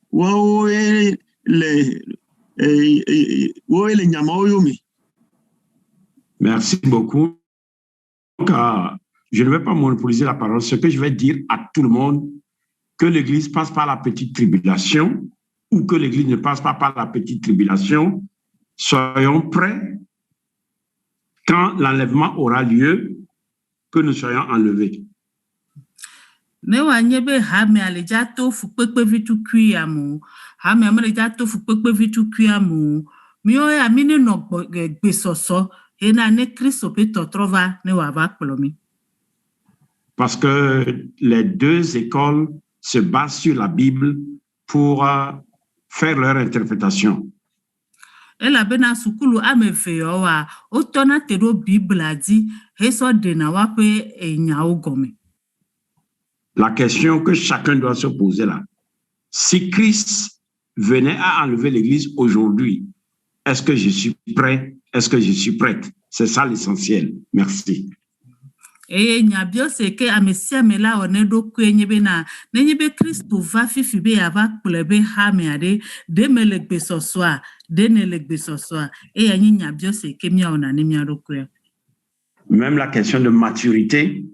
Merci beaucoup. Donc, je ne vais pas monopoliser la parole. Ce que je vais dire à tout le monde, que l'Église passe par la petite tribulation ou que l'Église ne passe pas par la petite tribulation, soyons prêts quand l'enlèvement aura lieu, que nous soyons enlevés. Ne wanye be hame aleja to fukpekpe vitu kuyamu hame amaleja to fukpekpe vitu kuyamu mio ya mini no gbesoso ena ne Kristo pe totrova ne wava kplomi. Parce que les deux écoles se basent sur la Bible pour faire leur interprétation. Ela bena sukulu amefeyo wa otona tedo Bible di heso dena wape enyao gome. La question que chacun doit se poser là, si Christ venait à enlever l'Église aujourd'hui, est-ce que je suis prêt? Est-ce que je suis prête? C'est ça l'essentiel. Merci. Et nyabio seke amesia mela onedo kwenyebe na nenyebe Kristo va fifibe ava plebe hameade de melegbe soswa de nelegbe soswa et yanyi nyabio seke mia onane mia rokwe. Même la question de maturité,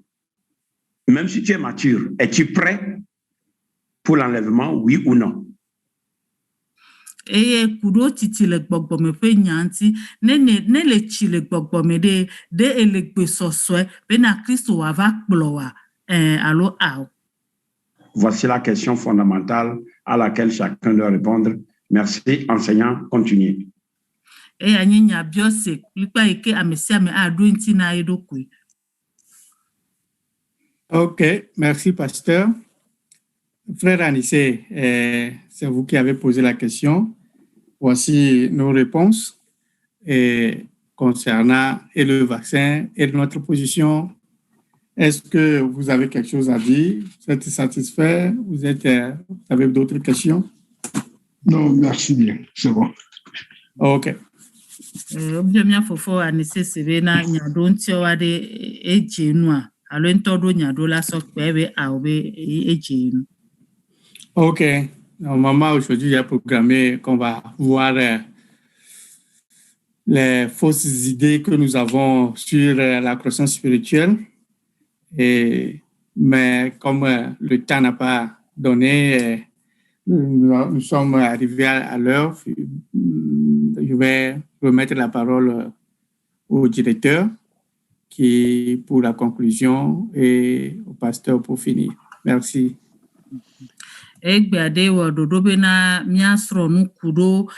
même si tu es mature, es-tu prêt pour l'enlèvement, oui ou non? Eye kudo titile gbogbo me pe nyanti ne le chile gbogbo me de elegbe soswe be na Kristo wa va kplowa alo ao. Voici la question fondamentale à laquelle chacun doit répondre. Merci, enseignant, continuez. E anyi nyabio se klipa ike amesia me ado nti na edokwe. Ok, merci, pasteur. Frère Anissé, c'est vous qui avez posé la question. Voici nos réponses concernant le vaccin et notre position. Est-ce que vous avez quelque chose à dire? Vous êtes satisfait? Vous avez d'autres questions? Non, merci bien. C'est bon. Ok. Obiemia fofo Anissé sebena nyado nti owade ejenua. Alors, ok. Normalement, aujourd'hui, j'ai programmé qu'on va voir les fausses idées que nous avons sur la croissance spirituelle. Mais comme le temps n'a pas donné, nous sommes arrivés à l'heure. Je vais remettre la parole au directeur pour la conclusion et au pasteur pour finir. Merci. Egbeade wododo bena miasro nu kudo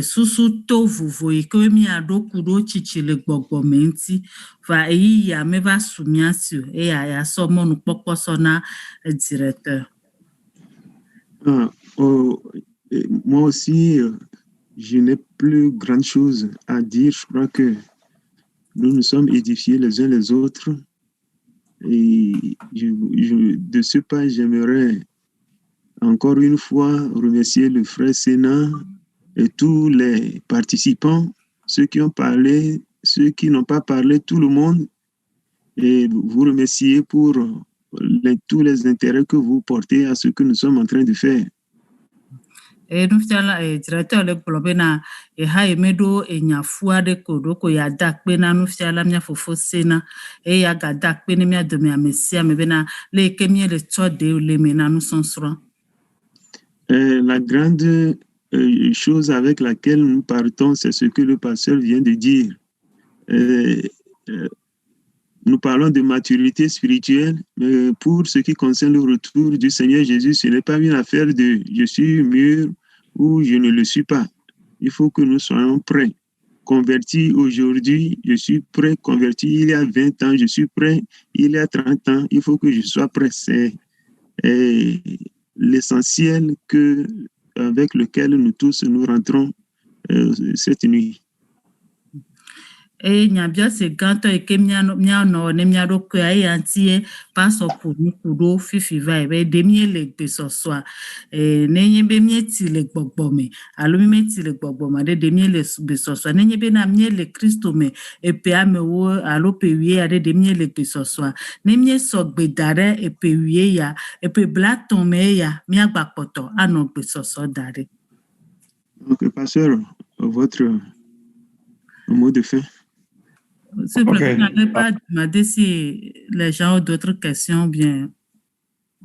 susu to vuvo ike miado kudo chichile gbogbo menti va eyi ya meva sumiasio ya so monu poposo na directeur. Moi aussi, je n'ai plus grande chose à dire. Je crois que nous nous sommes édifiés les uns les autres. Et de ce pas, j'aimerais encore une fois remercier le frère Sénat et tous les participants, ceux qui ont parlé, ceux qui n'ont pas parlé, tout le monde. Et vous remercier pour tous les intérêts que vous portez à ce que nous sommes en train de faire. Nuftiala directeur le globena ha emedo enyafua de kodoko ya dakpe na nuftiala mia fofo sena ya ga dakpe ne mia de mia mesia mebena le kemie le tso de le mena nous sonsra. La grande chose avec laquelle nous partons, c'est ce que le pasteur vient de dire. Nous parlons de maturité spirituelle, mais pour ce qui concerne le retour du Seigneur Jésus, ce n'est pas une affaire de « je suis mûr » ou « je ne le suis pas ». Il faut que nous soyons prêts. Convertis aujourd'hui, je suis prêt. Converti il y a 20 ans, je suis prêt. Il y a 30 ans, il faut que je sois prêt. C'est l'essentiel avec lequel nous tous nous rentrons cette nuit. Et nyabia se ganto eke miano ne miado ko ai antie paso ku nukudo fifi vai be demie le beso soa nenye be mieti le gbogbome alo mieti le gbogboma de demie le beso soa nenye be na mie le Kristo me epe amewo alo pe wie ade demie le beso soa nemie so gbedare epe wie ya epe blaton me ya mi agbapoto ano beso so dare. Ok, pasteur, votre mot de fin. S'il vous plaît, vous n'avez pas demandé si les gens ont d'autres questions, bien,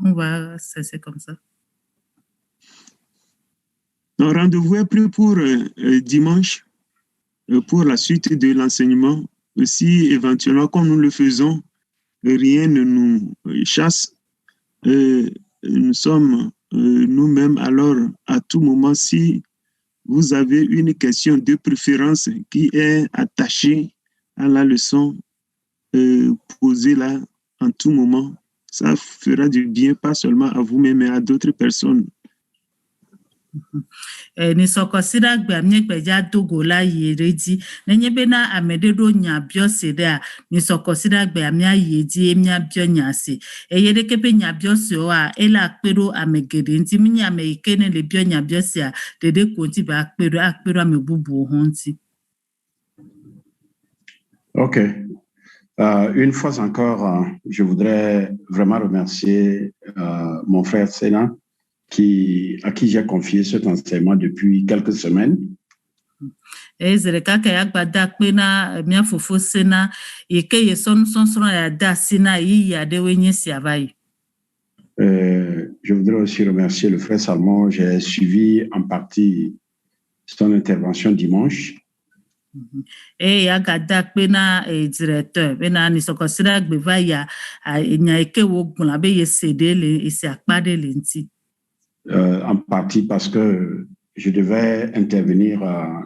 on va cesser comme ça. Donc, rendez-vous est pris pour dimanche, pour la suite de l'enseignement. Aussi, éventuellement, comme nous le faisons, rien ne nous chasse. Nous sommes nous-mêmes, alors, à tout moment, si vous avez une question de préférence qui est attachée à la leçon, posez-la en tout moment. Ça fera du bien, pas seulement à vous-même, mais à d'autres personnes. Ni soko sida gbe amye gbeja dogo la yeredi nenye bena amededo nya bio sida ni soko sida gbe amya yedi emya bio nyase eyede kepe nya bio so a ela akpero amegede nti minya ameikene le bio nya bio sia dede konti ba akpero amebubu honti. OK. Une fois encore, je voudrais vraiment remercier mon frère Sénat, à qui j'ai confié cet enseignement depuis quelques semaines. Je voudrais aussi remercier le frère Salmon. J'ai suivi en partie son intervention dimanche. Et en partie parce que je devais intervenir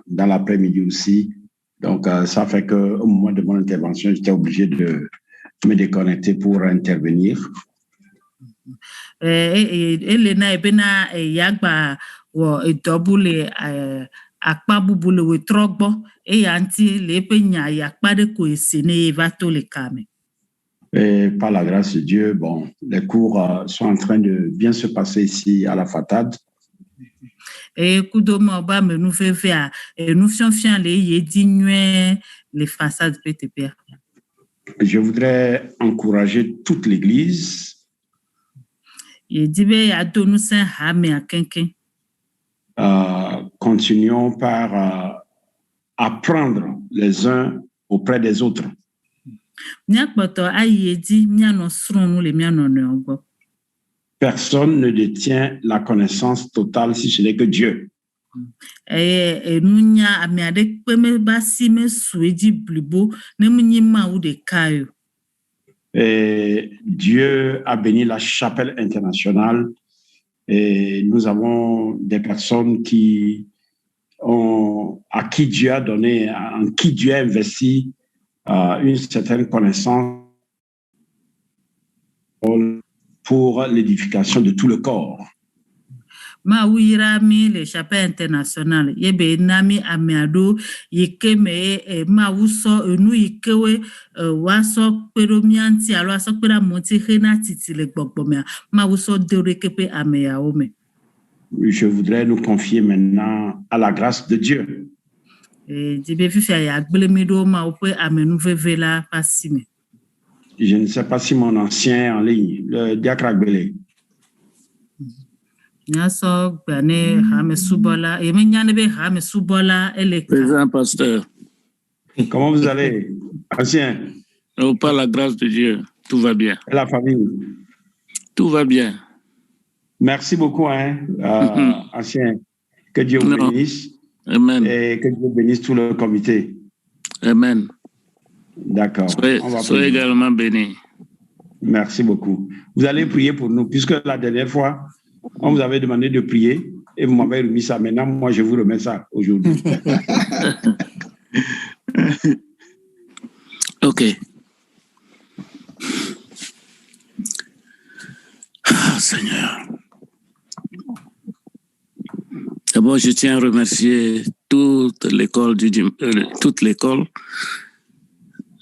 dans l'après-midi aussi. Donc, ça fait qu'au moment de mon intervention, j'étais obligé de me déconnecter pour intervenir. Et par la grâce de Dieu, bon, les cours sont en train de bien se passer ici à la FATAD. Je voudrais encourager toute l'Église continuons par apprendre les uns auprès des autres. Personne ne détient la connaissance totale si ce n'est que Dieu. Et Dieu a béni la chapelle internationale et nous avons des personnes à qui Dieu a donné, en qui Dieu a investi une certaine connaissance pour l'édification de tout le corps. Les chapelles internationales, nami amiado yekeme mauso enu ikewe waso peromianti alo aso pera monti hena titile gbogbomia mauso derekepe ameyaome. Je voudrais nous confier maintenant à la grâce de Dieu. Je ne sais pas si mon ancien est en ligne, le diacre Agbele. Présent, pasteur. Comment vous allez, ancien? Par la grâce de Dieu, tout va bien. Et la famille? Tout va bien. Merci beaucoup, ancien. Que Dieu vous bénisse. Amen. Et que Dieu bénisse tout le comité. Amen. D'accord. Soyez également bénis. Merci beaucoup. Vous allez prier pour nous, puisque la dernière fois, on vous avait demandé de prier et vous m'avez remis ça. Maintenant, moi, je vous remets ça aujourd'hui. OK. Ah, Seigneur. D'abord, je tiens à remercier toute l'école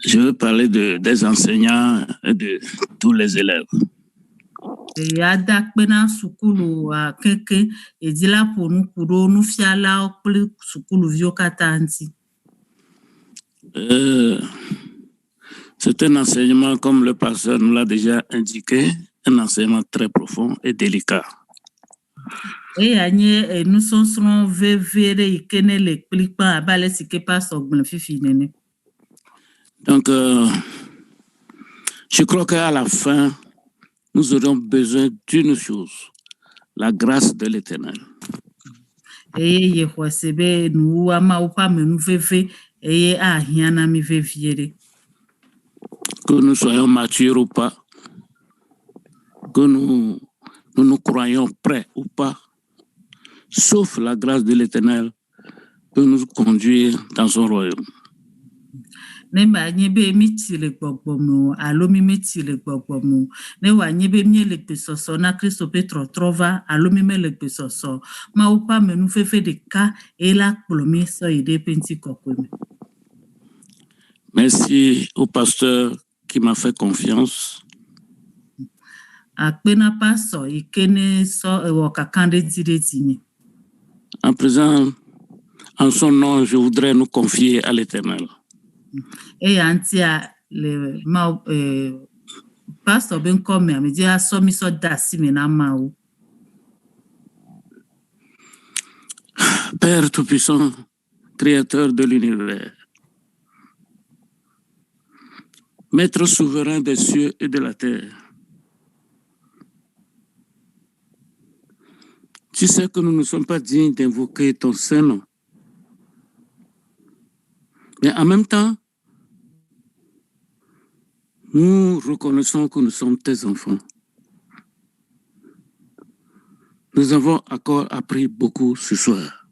Je veux parler des enseignants et de tous les élèves. C'est un enseignement, comme le pasteur nous l'a déjà indiqué, un enseignement très profond et délicat. Donc, je crois qu'à la fin, nous aurons besoin d'une chose, la grâce de l'Éternel. Que nous soyons matures ou pas, que nous nous croyons prêts ou pas, sauf la grâce de l'Éternel peut nous conduire dans son royaume. Merci au pasteur qui m'a fait confiance. En présent, en son nom, je voudrais nous confier à l'Éternel. Père Tout-Puissant, Créateur de l'univers, Maître souverain des cieux et de la terre, tu sais que nous ne sommes pas dignes d'invoquer ton Saint-Nom. Mais en même temps, nous reconnaissons que nous sommes tes enfants. Nous avons encore appris beaucoup ce soir.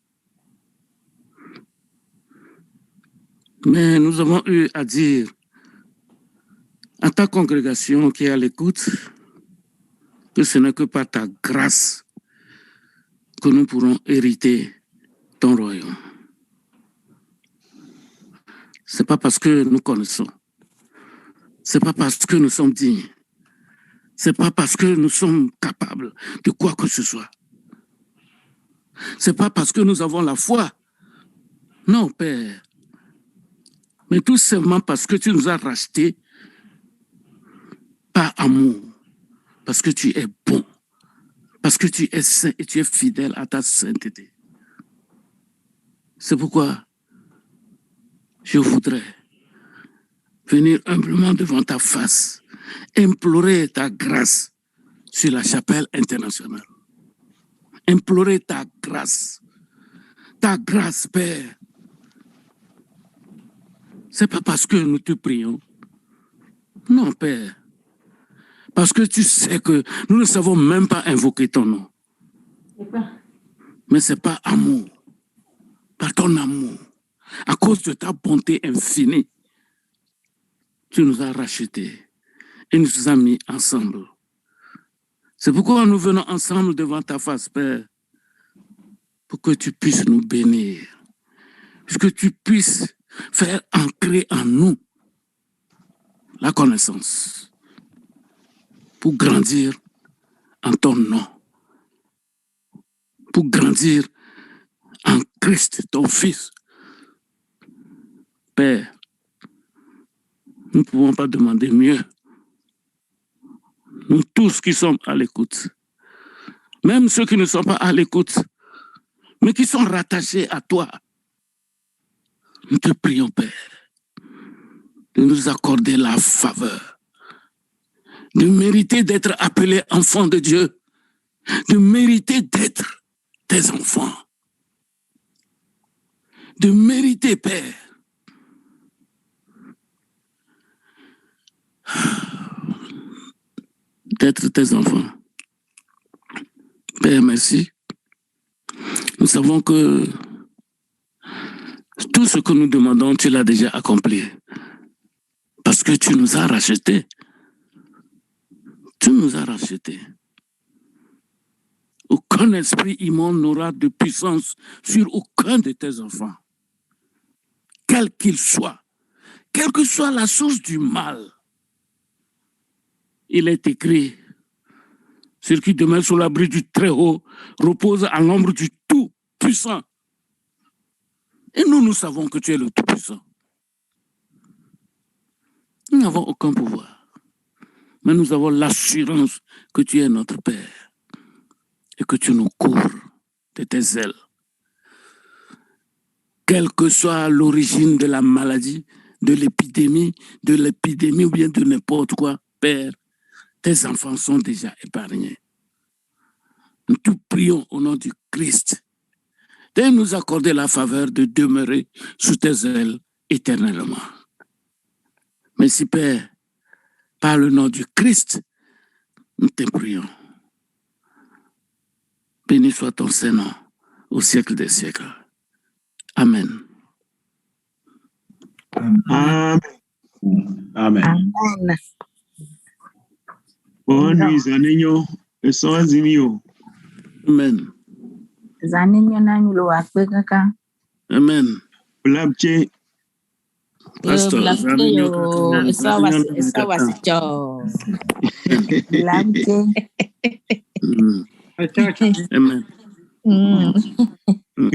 Mais nous avons eu à dire à ta congrégation qui est à l'écoute que ce n'est que par ta grâce que nous pourrons hériter ton royaume. Ce n'est pas parce que nous connaissons. Ce n'est pas parce que nous sommes dignes. Ce n'est pas parce que nous sommes capables de quoi que ce soit. Ce n'est pas parce que nous avons la foi. Non, Père. Mais tout simplement parce que tu nous as rachetés par amour. Parce que tu es bon. Parce que tu es saint et tu es fidèle à ta sainteté. C'est pourquoi je voudrais venir humblement devant ta face, implorer ta grâce sur la chapelle internationale. Implorer ta grâce, Père. C'est pas parce que nous te prions. Non, Père. Parce que tu sais que nous ne savons même pas invoquer ton nom. Mais c'est par amour, par ton amour, à cause de ta bonté infinie, tu nous as rachetés et nous as mis ensemble. C'est pourquoi nous venons ensemble devant ta face, Père, pour que tu puisses nous bénir, pour que tu puisses faire ancrer en nous la connaissance, pour grandir en ton nom, pour grandir en Christ, ton Fils. Père, nous ne pouvons pas demander mieux. Nous tous qui sommes à l'écoute, même ceux qui ne sont pas à l'écoute, mais qui sont rattachés à toi, nous te prions, Père, de nous accorder la faveur, de mériter d'être appelés enfants de Dieu, de mériter d'être tes enfants, de mériter, Père, d'être tes enfants. Père, merci. Nous savons que tout ce que nous demandons, tu l'as déjà accompli. Parce que tu nous as rachetés. Tu nous as rachetés. Aucun esprit immonde n'aura de puissance sur aucun de tes enfants. Quel qu'il soit, quelle que soit la source du mal. Il est écrit, celui qui demeure sous l'abri du Très-Haut repose à l'ombre du Tout-Puissant. Et nous savons que tu es le Tout-Puissant. Nous n'avons aucun pouvoir, mais nous avons l'assurance que tu es notre Père et que tu nous couvres de tes ailes. Quelle que soit l'origine de la maladie, de l'épidémie ou bien de n'importe quoi, Père, tes enfants sont déjà épargnés. Nous te prions au nom du Christ de nous accorder la faveur de demeurer sous tes ailes éternellement. Merci Père, par le nom du Christ, nous te prions. Béni soit ton Saint-Nom au siècle des siècles. Amen. Amen. Amen. Amen. Bonne nuit, Zaninho. Et sois Zinio. Amen. Zaninho nanyu wakpe kaka. Amen. Blabche. Pastor, Blabche yo. Esa wasicho. Blabche. Amen.